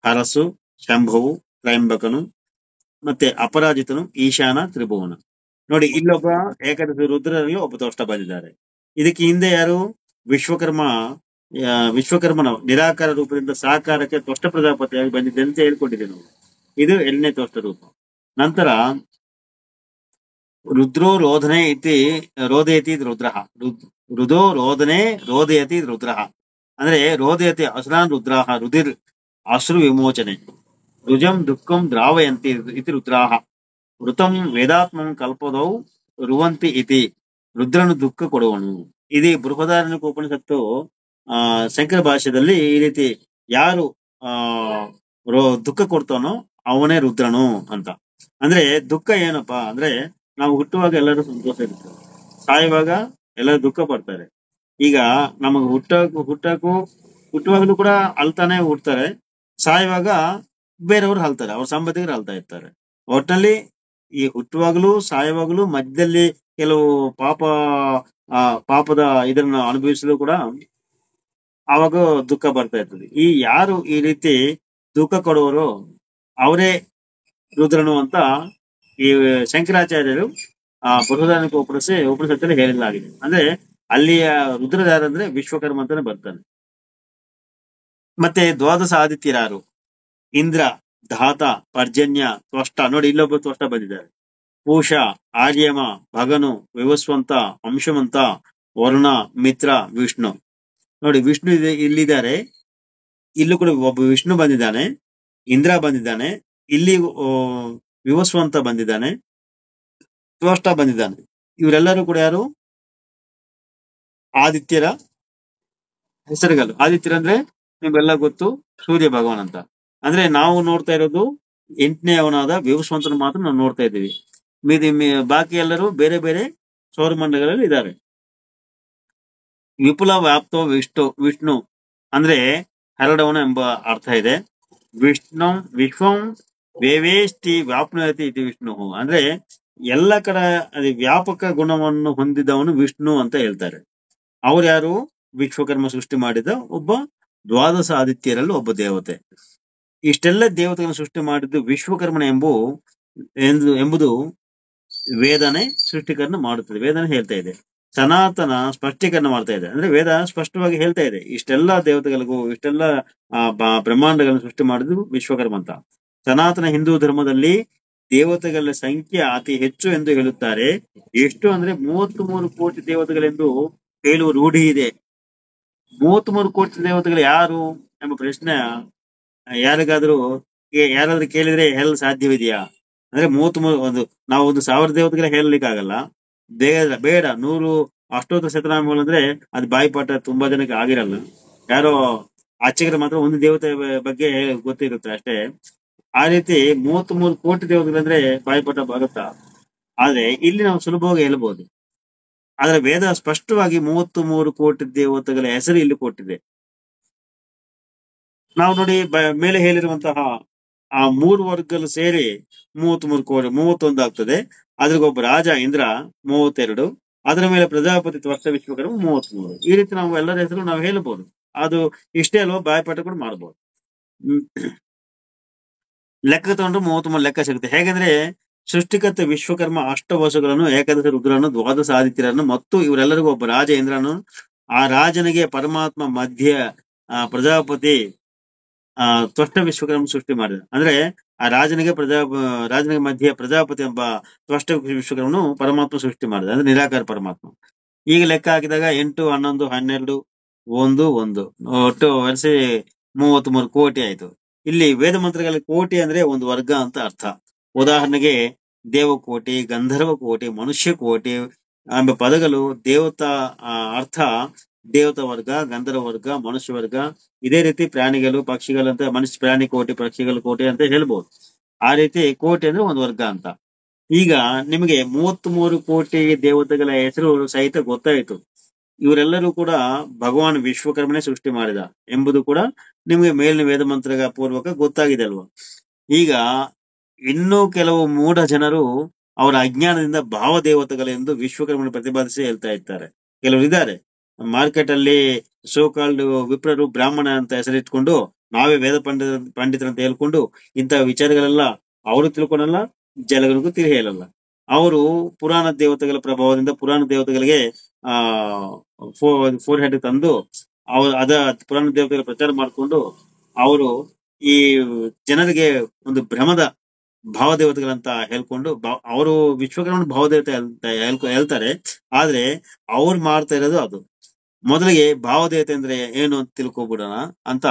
ಹರಸು, ಶಂಭುವು, ತ್ರಯಂಬಕನು, ಮತ್ತೆ ಅಪರಾಜಿತನು, ಈಶಾನ, ತ್ರಿಭುವನ. ನೋಡಿ, ಇಲ್ಲೊಬ್ಬ ಏಕಾದಶ ರುದ್ರರಲ್ಲಿ ಒಬ್ಬ ತ್ವಷ್ಟ ಬಂದಿದ್ದಾರೆ. ಇದಕ್ಕೆ ಹಿಂದೆ ಯಾರು? ವಿಶ್ವಕರ್ಮನ ನಿರಾಕಾರ ರೂಪದಿಂದ ಸಾಕಾರಕ್ಕೆ ತ್ವಷ್ಟ ಪ್ರಜಾಪತಿಯಾಗಿ ಬಂದಿದೆ ಅಂತ ಹೇಳ್ಕೊಂಡಿದ್ದೆ ನಾವು. ಇದು 8ನೇ ತ್ವಷ್ಟ ರೂಪ. ನಂತರ ರುದ್ರೋ ರೋಧನೆ ಇತಿ ರೋದಯತಿ ರುದ್ರಃ ರುದೋ ರೋದನೆ ರೋದಯತಿ ರುದ್ರಃ ಅಂದ್ರೆ ರೋದಯತಿ ಅಸುರಾನ್ ರುದ್ರಾಹ ರುದಿರ್ ಅಶ್ರು ವಿಮೋಚನೆ ರುಜಂ ದುಃಖಂ ದ್ರಾವಯಂತಿ ಇತಿ ರುದ್ರಾಹ ಋತಂ ವೇದಾತ್ಮಂ ಕಲ್ಪದೌ ರುವಂತಿ ಇತಿ ರುದ್ರನು ದುಃಖ ಕೊಡುವನು. ಇದು ಬೃಹದಾರಣ್ಯಕ ಉಪನಿಷತ್ತು ಸಂಕರ ಭಾಷೆಯಲ್ಲಿ ಈ ರೀತಿ ಯಾರು ಆ ದುಃಖ ಕೊಡ್ತಾನೋ ಅವನೇ ರುದ್ರನು ಅಂತ. ಅಂದ್ರೆ ದುಃಖ ಏನಪ್ಪಾ ಅಂದ್ರೆ ನಾವು ಹುಟ್ಟುವಾಗ ಎಲ್ಲರೂ ಸಂತೋಷ ಇರ್ತಾರೆ, ಸಾಯುವಾಗ ಎಲ್ಲರೂ ದುಃಖ ಪಡ್ತಾರೆ. ಈಗ ನಮಗ್ ಹುಟ್ಟುವಾಗಲೂ ಕೂಡ ಅಳ್ತಾನೆ ಹುಡ್ತಾರೆ, ಸಾಯುವಾಗ ಬೇರೆಯವ್ರು ಅಳ್ತಾರೆ, ಅವ್ರ ಸಂಬಂಧಿಕರು ಅಳ್ತಾ ಇರ್ತಾರೆ. ಒಟ್ಟಿನಲ್ಲಿ ಈ ಹುಟ್ಟುವಾಗಲೂ ಸಾಯುವಾಗಲೂ ಮಧ್ಯದಲ್ಲಿ ಕೆಲವು ಪಾಪದ ಇದನ್ನ ಅನುಭವಿಸಲು ಕೂಡ ಆವಾಗ ದುಃಖ ಬರ್ತಾ ಇರ್ತದೆ. ಈ ಯಾರು ಈ ರೀತಿ ದುಃಖ ಕೊಡುವರೋ ಅವರೇ ರುದ್ರನು ಅಂತ ಈ ಶಂಕರಾಚಾರ್ಯರು ಬೃಹದಾರಣ್ಯಕ ಉಪನಿಷತ್ತಲ್ಲಿ ಹೇಳಲಾಗಿದೆ. ಅಂದ್ರೆ ಅಲ್ಲಿಯ ರುದ್ರ ಯಾರಂದ್ರೆ ವಿಶ್ವಕರ್ಮ ಅಂತಾನೆ ಬರ್ತಾನೆ. ಮತ್ತೆ ದ್ವಾದಶ ಆದಿತ್ಯರಾರು ಇಂದ್ರ, ಧಾತ, ಪರ್ಜನ್ಯ, ತ್ವಷ್ಟ. ನೋಡಿ ಇಲ್ಲೊಬ್ಬ ತ್ವಷ್ಟ ಬಂದಿದ್ದಾರೆ. ಪೂಷ, ಆರ್ಯಮ, ಭಗನು, ವಿವಸ್ವಂತ, ಅಂಶವಂತ, ವರುಣ, ಮಿತ್ರ, ವಿಷ್ಣು. ನೋಡಿ ವಿಷ್ಣು ಇಲ್ಲಿದ್ದಾರೆ, ಇಲ್ಲೂ ಕೂಡ ಒಬ್ಬ ವಿಷ್ಣು ಬಂದಿದ್ದಾನೆ, ಇಂದ್ರ ಬಂದಿದ್ದಾನೆ, ಇಲ್ಲಿ ವಿವಸ್ವಂತ ಬಂದಿದ್ದಾನೆ, ತ್ವಷ್ಟ ಬಂದಿದ್ದಾನೆ. ಇವರೆಲ್ಲರೂ ಕೂಡ ಯಾರು? ಆದಿತ್ಯರ ಹೆಸರುಗಳು. ಆದಿತ್ಯರ ಅಂದ್ರೆ ನಿಮ್ಗೆಲ್ಲ ಗೊತ್ತು, ಸೂರ್ಯ ಭಗವಾನ್ ಅಂತ. ಅಂದ್ರೆ ನಾವು ನೋಡ್ತಾ ಇರೋದು 8ನೇ ಅವನಾದ ವಿವಸ್ವಂತನ ಮಾತ್ರ ನಾವು ನೋಡ್ತಾ ಇದ್ದೀವಿ. ಬಾಕಿ ಎಲ್ಲರೂ ಬೇರೆ ಬೇರೆ ಸೌರಮಂಡಲಗಳಲ್ಲಿ ಇದ್ದಾರೆ. ವಿಪುಲ ವ್ಯಾಪ್ತೋ ವಿಷ್ಣು ಅಂದ್ರೆ ಹರಡವನ ಎಂಬ ಅರ್ಥ ಇದೆ. ವಿಶ್ವಂ ವೇವೇಷ್ಟಿ ವ್ಯಾಪ್ನಯತಿ ಇತಿ ವಿಷ್ಣು ಅಂದ್ರೆ ಎಲ್ಲ ಕಡೆ ವ್ಯಾಪಕ ಗುಣವನ್ನು ಹೊಂದಿದವನು ವಿಷ್ಣು ಅಂತ ಹೇಳ್ತಾರೆ. ಅವ್ರು ಯಾರು? ವಿಶ್ವಕರ್ಮ ಸೃಷ್ಟಿ ಮಾಡಿದ ಒಬ್ಬ ದ್ವಾದಶ ಆದಿತ್ಯರಲ್ಲಿ ಒಬ್ಬ ದೇವತೆ. ಇಷ್ಟೆಲ್ಲ ದೇವತೆಗಳನ್ನು ಸೃಷ್ಟಿ ಮಾಡಿದ್ದು ವಿಶ್ವಕರ್ಮನ ಎಂಬುದು ವೇದನೆ ಸೃಷ್ಟಿಕರಣ ಮಾಡುತ್ತದೆ. ವೇದನೆ ಹೇಳ್ತಾ ಇದೆ, ಸನಾತನ ಸ್ಪಷ್ಟೀಕರಣ ಮಾಡ್ತಾ ಇದೆ. ಅಂದ್ರೆ ವೇದ ಸ್ಪಷ್ಟವಾಗಿ ಹೇಳ್ತಾ ಇದೆ ಇಷ್ಟೆಲ್ಲ ದೇವತೆಗಳಿಗೂ ಇಷ್ಟೆಲ್ಲ ಬ್ರಹ್ಮಾಂಡಗಳನ್ನು ಸೃಷ್ಟಿ ಮಾಡಿದ್ದು ವಿಶ್ವಕರ್ಮ ಅಂತ. ಸನಾತನ ಹಿಂದೂ ಧರ್ಮದಲ್ಲಿ ದೇವತೆಗಳ ಸಂಖ್ಯೆ ಅತಿ ಹೆಚ್ಚು ಎಂದು ಹೇಳುತ್ತಾರೆ. ಎಷ್ಟು ಅಂದ್ರೆ 33 ಕೋಟಿ ದೇವತೆಗಳೆಂದು ಹೇಳುವ ರೂಢಿ ಇದೆ. 33 ಕೋಟಿ ದೇವತೆಗಳು ಯಾರು ಎಂಬ ಪ್ರಶ್ನೆ ಯಾರಾದ್ರೂ ಕೇಳಿದ್ರೆ ಹೇಳಲು ಸಾಧ್ಯವಿದೆಯಾ? ಅಂದ್ರೆ 33 ನಾವು 1000 ದೇವತೆಗಳ ಹೇಳಲಿಕ್ಕೆ ಆಗಲ್ಲ. ಬೇಡ 100 ಅಷ್ಟೋತ್ತರ ಶತನಾಮಗಳು ಅಂದ್ರೆ ಅದು ಬಾಯಿಪಾಠ ತುಂಬಾ ಜನಕ್ಕೆ ಆಗಿರಲ್ಲ. ಯಾರೋ ಆಚೆಗರ ಮಾತ್ರ ಒಂದು ದೇವತೆ ಬಗ್ಗೆ ಗೊತ್ತಿರುತ್ತೆ ಅಷ್ಟೇ. ಆ ರೀತಿ 33 ಕೋಟಿ ದೇವತೆಗಳಂದ್ರೆ ಬಾಯಿಪಾಠ ಆಗುತ್ತಾ? ಆದ್ರೆ ಇಲ್ಲಿ ನಾವು ಸುಲಭವಾಗಿ ಹೇಳ್ಬಹುದು. ಆದ್ರೆ ವೇದ ಸ್ಪಷ್ಟವಾಗಿ 33 ಕೋಟಿ ದೇವತೆಗಳ ಹೆಸರು ಇಲ್ಲಿ ಕೊಟ್ಟಿದೆ. ನಾವು ನೋಡಿ ಮೇಲೆ ಹೇಳಿರುವಂತಹ ಆ 3 ವರ್ಗಗಳು ಸೇರಿ 33 ಕೋಟಿ 31 ಆಗ್ತದೆ. ಅದ್ರಿಗೊಬ್ಬ ರಾಜ ಇಂದ್ರ 32, ಅದರ ಮೇಲೆ ಪ್ರಜಾಪತಿ ತ್ವಷ್ಟ ವಿಶ್ವಕರ್ಮ 33. ಈ ರೀತಿ ನಾವು ಎಲ್ಲರ ಹೆಸರು ನಾವು ಹೇಳಬಹುದು. ಅದು ಇಷ್ಟೇ ಅಲ್ವಾ, ಬಾಯಿಪಾಠ ಕೂಡ ಮಾಡಬಹುದು. ಲೆಕ್ಕ ತಗೊಂಡ್ರೆ 33 ಲೆಕ್ಕ ಸಿಗುತ್ತೆ. ಹೇಗೆಂದ್ರೆ ಸೃಷ್ಟಿಕರ್ತ ವಿಶ್ವಕರ್ಮ ಅಷ್ಟವಸುಗಳನ್ನು, ಏಕಾದಶ ರುದ್ರನು, ದ್ವಾದಶ ಆದಿತ್ಯರನ್ನು ಮತ್ತು ಇವರೆಲ್ಲರಿಗೂ ಒಬ್ಬ ರಾಜ ಇಂದ್ರನು, ಆ ರಾಜನಿಗೆ ಪರಮಾತ್ಮ ಮಧ್ಯ ಪ್ರಜಾಪತಿ ತ್ವಷ್ಟ ವಿಶ್ವಕರ್ಮ ಸೃಷ್ಟಿ ಮಾಡಿದ. ಅಂದ್ರೆ ಆ ರಾಜನಿಗೆ ಮಧ್ಯೆ ಪ್ರಜಾಪತಿ ಎಂಬ ತ್ವಷ್ಟ ವಿಶ್ವಕರ್ಮನು ಪರಮಾತ್ಮ ಸೃಷ್ಟಿ ಮಾಡಿದ. ಅಂದ್ರೆ ನಿರಾಕಾರ ಪರಮಾತ್ಮ. ಈಗ ಲೆಕ್ಕ ಹಾಕಿದಾಗ 8, 11, 12, 1, 1 ಒಟ್ಟು ವರ್ಷ 33 ಕೋಟಿ ಆಯ್ತು. ಇಲ್ಲಿ ವೇದ ಮಂತ್ರಗಳಲ್ಲಿ ಕೋಟಿ ಅಂದ್ರೆ ಒಂದು ವರ್ಗ ಅಂತ ಅರ್ಥ. ಉದಾಹರಣೆಗೆ ದೇವಕೋಟಿ, ಗಂಧರ್ವ ಕೋಟಿ, ಮನುಷ್ಯ ಕೋಟಿ ಎಂಬ ಪದಗಳು ದೇವತಾ ಅರ್ಥ ದೇವತಾ ವರ್ಗ, ಗಂಧರ್ವ ವರ್ಗ, ಮನುಷ್ಯ ವರ್ಗ. ಇದೇ ರೀತಿ ಪ್ರಾಣಿಗಳು, ಪಕ್ಷಿಗಳಂತ ಮನುಷ್ಯ ಪ್ರಾಣಿ ಕೋಟಿ, ಪಕ್ಷಿಗಳ ಕೋಟಿ ಅಂತ ಹೇಳ್ಬೋದು. ಆ ರೀತಿ ಕೋಟಿ ಅಂದ್ರೆ ಒಂದು ವರ್ಗ ಅಂತ. ಈಗ ನಿಮಗೆ 33 ಕೋಟಿ ದೇವತೆಗಳ ಹೆಸರು ಸಹಿತ ಗೊತ್ತಾಯಿತು. ಇವರೆಲ್ಲರೂ ಕೂಡ ಭಗವಾನ್ ವಿಶ್ವಕರ್ಮನೇ ಸೃಷ್ಟಿ ಮಾಡಿದ ಎಂಬುದು ಕೂಡ ನಿಮಗೆ ಮೇಲಿನ ವೇದ ಮಂತ್ರ ಪೂರ್ವಕ ಗೊತ್ತಾಗಿದೆ ಅಲ್ವಾ. ಈಗ ಇನ್ನೂ ಕೆಲವು ಮೂಢ ಜನರು ಅವರ ಅಜ್ಞಾನದಿಂದ ಭಾವದೇವತೆಗಳೆಂದು ವಿಶ್ವಕರ್ಮನ ಪ್ರತಿಪಾದಿಸಿ ಹೇಳ್ತಾ ಇರ್ತಾರೆ. ಕೆಲವರು ಇದ್ದಾರೆ ಮಾರ್ಕೆಟ್ ಅಲ್ಲಿ ಸೋಕಾಲ್ಡ್ ವಿಪ್ರರು ಬ್ರಾಹ್ಮಣ ಅಂತ ಹೆಸರಿಟ್ಕೊಂಡು ನಾವೇ ವೇದ ಪಂಡಿತರಂತ ಹೇಳ್ಕೊಂಡು ಇಂತಹ ವಿಚಾರಗಳೆಲ್ಲ ಅವರು ತಿಳ್ಕೊಳಲ್ಲ, ಜನಗಳಿಗೂ ತಿಳಿ ಹೇಳಲ್ಲ. ಅವರು ಪುರಾಣ ದೇವತೆಗಳ ಪ್ರಭಾವದಿಂದ ಪುರಾಣ ದೇವತೆಗಳಿಗೆ ಫೋರ್ ಹೆಡ್ ತಂದು ಪುರಾಣ ದೇವತೆಗಳ ಪ್ರಚಾರ ಮಾಡಿಕೊಂಡು ಅವರು ಈ ಜನರಿಗೆ ಒಂದು ಭ್ರಮದ ಭಾವದೇವತೆಗಳಂತ ಹೇಳ್ಕೊಂಡು ಅವರು ವಿಶ್ವಕರ್ಮನ ಭಾವದೇವತೆ ಅಂತ ಹೇಳ್ತಾರೆ. ಆದ್ರೆ ಅವ್ರು ಮಾಡ್ತಾ ಇರೋದು ಅದು. ಮೊದಲಿಗೆ ಭಾವದೇವತೆ ಅಂದ್ರೆ ಏನು ಅಂತ ತಿಳ್ಕೊಬಿಡೋಣ ಅಂತ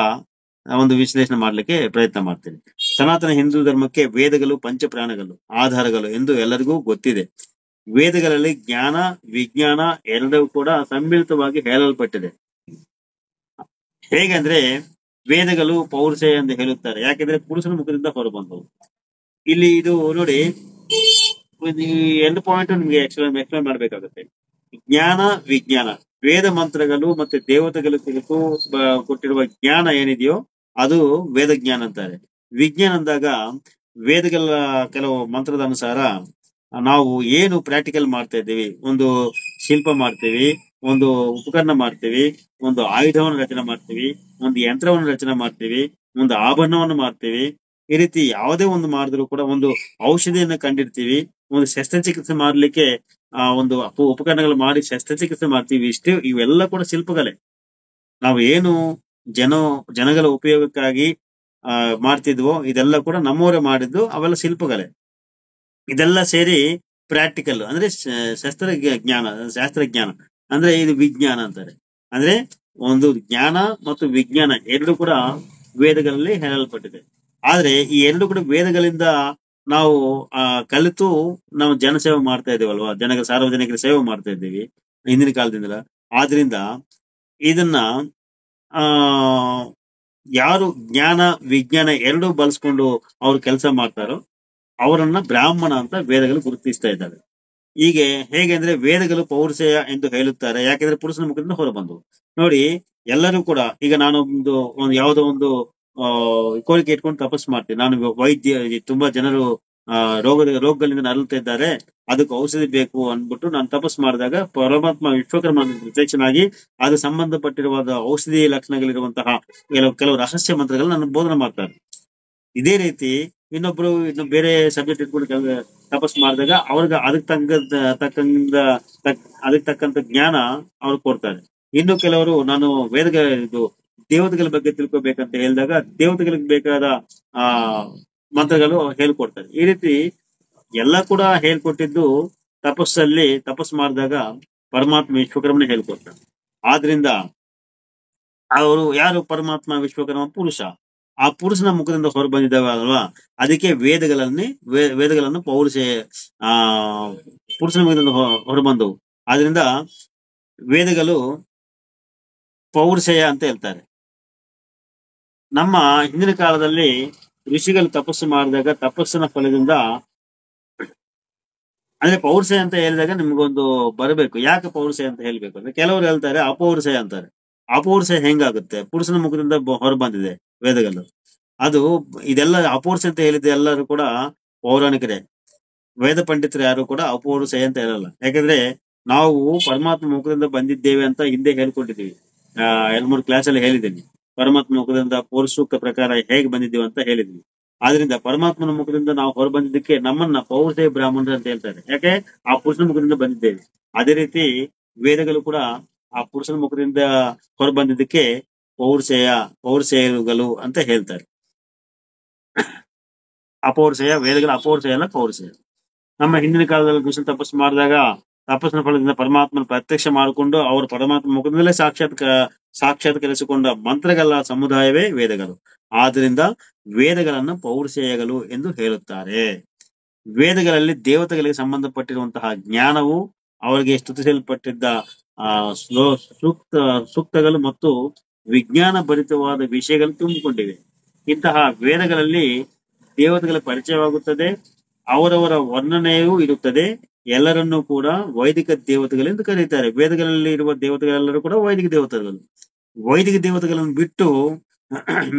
ಒಂದು ವಿಶ್ಲೇಷಣೆ ಮಾಡ್ಲಿಕ್ಕೆ ಪ್ರಯತ್ನ ಮಾಡ್ತೀನಿ. ಸನಾತನ ಹಿಂದೂ ಧರ್ಮಕ್ಕೆ ವೇದಗಳು ಪಂಚಪ್ರಾಣಗಳು ಆಧಾರಗಳು ಎಂದು ಎಲ್ಲರಿಗೂ ಗೊತ್ತಿದೆ. ವೇದಗಳಲ್ಲಿ ಜ್ಞಾನ ವಿಜ್ಞಾನ ಎರಡೂ ಕೂಡ ಸಮ್ಮಿಳಿತವಾಗಿ ಹೇಳಲ್ಪಟ್ಟಿದೆ. ಹೇಗಂದ್ರೆ ವೇದಗಳು ಪೌರುಷ ಎಂದು ಹೇಳುತ್ತಾರೆ, ಯಾಕೆಂದ್ರೆ ಪುರುಷನ ಮುಖದಿಂದ ಹೊರಬಂದವು. ಇಲ್ಲಿ ಇದು ನೋಡಿ, ಈ ಎರಡು ಪಾಯಿಂಟ್ ನಿಮ್ಗೆ ಎಕ್ಸ್ಪ್ಲೇನ್ ಮಾಡ್ಬೇಕಾಗುತ್ತೆ. ಜ್ಞಾನ ವಿಜ್ಞಾನ, ವೇದ ಮಂತ್ರಗಳು ಮತ್ತೆ ದೇವತೆಗಳು ತಿಳಿದು ಕೊಟ್ಟಿರುವ ಜ್ಞಾನ ಏನಿದೆಯೋ ಅದು ವೇದ ಜ್ಞಾನ ಅಂತಾರೆ. ವಿಜ್ಞಾನ ಅಂದಾಗ ವೇದಗಳ ಕೆಲವು ಮಂತ್ರದ ಅನುಸಾರ ನಾವು ಏನು ಪ್ರಾಕ್ಟಿಕಲ್ ಮಾಡ್ತಾ ಇದ್ದೀವಿ, ಒಂದು ಶಿಲ್ಪ ಮಾಡ್ತೀವಿ, ಒಂದು ಉಪಕರಣ ಮಾಡ್ತೀವಿ, ಒಂದು ಆಯುಧವನ್ನು ರಚನೆ ಮಾಡ್ತೀವಿ, ಒಂದು ಯಂತ್ರವನ್ನು ರಚನೆ ಮಾಡ್ತೀವಿ, ಒಂದು ಆಭರಣವನ್ನು ಮಾಡ್ತೀವಿ. ಈ ರೀತಿ ಯಾವುದೇ ಒಂದು ಮಾಡಿದ್ರು ಕೂಡ, ಒಂದು ಔಷಧಿಯನ್ನು ಕಂಡಿಡ್ತೀವಿ, ಒಂದು ಶಸ್ತ್ರಚಿಕಿತ್ಸೆ ಮಾಡ್ಲಿಕ್ಕೆ ಒಂದು ಉಪಕರಣಗಳು ಮಾಡಿ ಶಸ್ತ್ರಚಿಕಿತ್ಸೆ ಮಾಡ್ತೀವಿ. ಇವೆಲ್ಲ ಕೂಡ ಶಿಲ್ಪಗಳೇ. ನಾವು ಏನು ಜನಗಳ ಉಪಯೋಗಕ್ಕಾಗಿ ಮಾಡ್ತಿದ್ವೋ ಇದೆಲ್ಲ ಕೂಡ ನಮ್ಮವರೇ ಮಾಡಿದ್ದು, ಅವೆಲ್ಲ ಶಿಲ್ಪಗಳೇ. ಇದೆಲ್ಲ ಸೇರಿ ಪ್ರಾಕ್ಟಿಕಲ್ ಅಂದ್ರೆ ಶಾಸ್ತ್ರಜ್ಞಾನ ಅಂದ್ರೆ ಇದು ವಿಜ್ಞಾನ ಅಂತಾರೆ. ಅಂದ್ರೆ ಒಂದು ಜ್ಞಾನ ಮತ್ತು ವಿಜ್ಞಾನ ಎರಡು ಕೂಡ ವೇದಗಳಲ್ಲಿ ಹೇಳಲ್ಪಟ್ಟಿದೆ. ಆದ್ರೆ ಈ ಎರಡು ಕೂಡ ವೇದಗಳಿಂದ ನಾವು ಕಲಿತು ನಾವು ಜನಸೇವೆ ಮಾಡ್ತಾ ಇದ್ದೇವಲ್ವಾ, ಸಾರ್ವಜನಿಕರ ಸೇವೆ ಮಾಡ್ತಾ ಇದ್ದೀವಿ ಹಿಂದಿನ ಕಾಲದಿಂದಲ. ಆದ್ರಿಂದ ಇದನ್ನ ಯಾರು ಜ್ಞಾನ ವಿಜ್ಞಾನ ಎರಡೂ ಬಳಸ್ಕೊಂಡು ಅವ್ರು ಕೆಲಸ ಮಾಡ್ತಾರೋ ಅವರನ್ನ ಬ್ರಾಹ್ಮಣ ಅಂತ ವೇದಗಳು ಗುರುತಿಸ್ತಾ ಇದ್ದಾವೆ. ಹೀಗೆ ಹೇಗೆ ಅಂದ್ರೆ ವೇದಗಳು ಪೌರುಷೇಯ ಎಂದು ಹೇಳುತ್ತಾರೆ, ಯಾಕೆಂದ್ರೆ ಪುರುಷನ ಮುಖದಿಂದ ಹೊರಬಂದು. ನೋಡಿ, ಎಲ್ಲರೂ ಕೂಡ ಈಗ ನಾನು ಯಾವುದೋ ಒಂದು ಕೋರಿಕೆ ಇಟ್ಕೊಂಡು ತಪಸ್ಸು ಮಾಡ್ತೀನಿ. ನಾನು ತುಂಬಾ ಜನರು ರೋಗಗಳಿಂದ ನರಳುತ್ತಾ ಇದ್ದಾರೆ, ಅದಕ್ಕೆ ಔಷಧಿ ಬೇಕು ಅಂದ್ಬಿಟ್ಟು ನಾನು ತಪಸ್ಸು ಮಾಡಿದಾಗ ಪರಮಾತ್ಮ ವಿಶ್ವಕರ್ಮ ಪ್ರತ್ಯಕ್ಷನಾಗಿ ಅದು ಸಂಬಂಧಪಟ್ಟಿರುವ ಔಷಧಿ ಲಕ್ಷಣಗಳಿರುವಂತಹ ಕೆಲವು ರಹಸ್ಯ ಮಂತ್ರಗಳು ನನ್ನ ಬೋಧನೆ ಮಾಡ್ತಾರೆ. ಇದೇ ರೀತಿ ಇನ್ನೊಬ್ರು ಬೇರೆ ಸಬ್ಜೆಕ್ಟ್ ಇಟ್ಕೊಂಡು ತಪಸ್ಸು ಮಾಡಿದಾಗ ಅವ್ರಿಗೆ ಅದಕ್ಕೆ ತಕ್ಕಂತ ಜ್ಞಾನ ಅವ್ರು ಕೊಡ್ತಾರೆ. ಇನ್ನು ಕೆಲವರು ನಾನು ದೇವತೆಗಳ ಬಗ್ಗೆ ತಿಳ್ಕೊಬೇಕಂತ ಹೇಳಿದಾಗ ದೇವತೆಗಳಿಗೆ ಬೇಕಾದ ಮಂತ್ರಗಳು ಹೇಳ್ಕೊಡ್ತಾರೆ. ಈ ರೀತಿ ಎಲ್ಲ ಕೂಡ ಹೇಳ್ಕೊಟ್ಟಿದ್ದು ತಪಸ್ಸು ಮಾಡಿದಾಗ ಪರಮಾತ್ಮ ವಿಶ್ವಕರ್ಮನೇ ಹೇಳ್ಕೊಡ್ತಾರೆ. ಆದ್ರಿಂದ ಅವರು ಯಾರು? ಪರಮಾತ್ಮ ವಿಶ್ವಕರ್ಮ ಪುರುಷ. ಆ ಪುರುಷನ ಮುಖದಿಂದ ಹೊರ ಬಂದಿದ್ದಾವೆ ಅಲ್ವಾ, ಅದಕ್ಕೆ ವೇದಗಳನ್ನು ಪುರುಷನ ಮುಖದಿಂದ ಹೊರಬಂದವು. ಆದ್ರಿಂದ ವೇದಗಳು ಪೌರುಷೇಯ ಅಂತ ಹೇಳ್ತಾರೆ. ನಮ್ಮ ಹಿಂದಿನ ಕಾಲದಲ್ಲಿ ಋಷಿಗಳು ತಪಸ್ಸು ಮಾಡಿದಾಗ ತಪಸ್ಸಿನ ಫಲದಿಂದ, ಅಂದ್ರೆ ಪೌರುಷೇಯ ಅಂತ ಹೇಳಿದಾಗ ನಿಮ್ಗೊಂದು ಬರಬೇಕು, ಯಾಕೆ ಪೌರುಷೇಯ ಅಂತ ಹೇಳ್ಬೇಕು ಅಂದ್ರೆ ಕೆಲವರು ಹೇಳ್ತಾರೆ ಅಪೌರುಷೇಯ ಅಂತಾರೆ. ಅಪೌರುಷೇಯ ಹೆಂಗಾಗುತ್ತೆ? ಪುರುಷನ ಮುಖದಿಂದ ಹೊರ ಬಂದಿದೆ ವೇದಗಳು. ಇದೆಲ್ಲ ಅಪೌರುಷ ಅಂತ ಹೇಳಿದ ಎಲ್ಲರೂ ಕೂಡ ಪೌರಾಣಿಕರೇ. ವೇದ ಪಂಡಿತರು ಯಾರು ಕೂಡ ಅಪೌರುಷೇಯ ಅಂತ ಹೇಳಲ್ಲ. ಯಾಕಂದ್ರೆ ನಾವು ಪರಮಾತ್ಮ ಮುಖದಿಂದ ಬಂದಿದ್ದೇವೆ ಅಂತ ಹಿಂದೆ ಹೇಳ್ಕೊಂಡಿದ್ದೀವಿ. 2-3 ಕ್ಲಾಸಲ್ಲಿ ಹೇಳಿದ್ದೀನಿ. ಪರಮಾತ್ಮ ಮುಖದಿಂದ ಪೌರುಷ ಸೂಕ್ತ ಪ್ರಕಾರ ಹೇಗೆ ಬಂದಿದ್ದೀವಿ ಅಂತ ಹೇಳಿದ್ವಿ. ಆದ್ರಿಂದ ಪರಮಾತ್ಮನ ಮುಖದಿಂದ ನಾವು ಹೊರ ಬಂದಿದ್ದಕ್ಕೆ ನಮ್ಮನ್ನ ಪೌರುಷೇಯ ಬ್ರಾಹ್ಮಣರು ಅಂತ ಹೇಳ್ತಾರೆ. ಯಾಕೆ? ಆ ಪುರುಷನ ಮುಖದಿಂದ ಬಂದಿದ್ದೇವೆ. ಅದೇ ರೀತಿ ವೇದಗಳು ಕೂಡ ಆ ಪುರುಷನ ಮುಖದಿಂದ ಹೊರ ಬಂದಿದ್ದಕ್ಕೆ ಪೌರುಷೇಯಗಳು ಅಂತ ಹೇಳ್ತಾರೆ. ಅಪೌರುಷೇಯ ವೇದಗಳ ಅಪೌರುಷೇಯ ಅಲ್ಲ, ಪೌರುಷೇಯ. ನಮ್ಮ ಹಿಂದಿನ ಕಾಲದಲ್ಲಿ ಋಷಿ ತಪಸ್ಸು ಮಾಡಿದಾಗ ತಪಸ್ಸಿನ ಫಲದಿಂದ ಪರಮಾತ್ಮನ ಪ್ರತ್ಯಕ್ಷ ಮಾಡಿಕೊಂಡು ಅವರು ಪರಮಾತ್ಮ ಮುಖದಲ್ಲೇ ಸಾಕ್ಷಾತ್ಕರಿಸಿಕೊಂಡ ಮಂತ್ರಗಳ ಸಮುದಾಯವೇ ವೇದಗಳು. ಆದ್ರಿಂದ ವೇದಗಳನ್ನು ಪೌರುಷೇಯಗಳು ಎಂದು ಹೇಳುತ್ತಾರೆ. ವೇದಗಳಲ್ಲಿ ದೇವತೆಗಳಿಗೆ ಸಂಬಂಧಪಟ್ಟಿರುವಂತಹ ಜ್ಞಾನವು, ಅವರಿಗೆ ಸ್ತುತಿಸಲ್ಪಟ್ಟಿದ್ದ ಸೂಕ್ತಗಳು ಮತ್ತು ವಿಜ್ಞಾನ ಭರಿತವಾದ ವಿಷಯಗಳು ತುಂಬಿಕೊಂಡಿವೆ. ಇಂತಹ ವೇದಗಳಲ್ಲಿ ದೇವತೆಗಳ ಪರಿಚಯವಾಗುತ್ತದೆ, ಅವರವರ ವರ್ಣನೆಯೂ ಇರುತ್ತದೆ. ಎಲ್ಲರನ್ನೂ ಕೂಡ ವೈದಿಕ ದೇವತೆಗಳೆಂದು ಕರೆಯುತ್ತಾರೆ. ವೇದಗಳಲ್ಲಿ ಇರುವ ದೇವತೆಗಳೆಲ್ಲರೂ ಕೂಡ ವೈದಿಕ ದೇವತೆಗಳು. ವೈದಿಕ ದೇವತೆಗಳನ್ನು ಬಿಟ್ಟು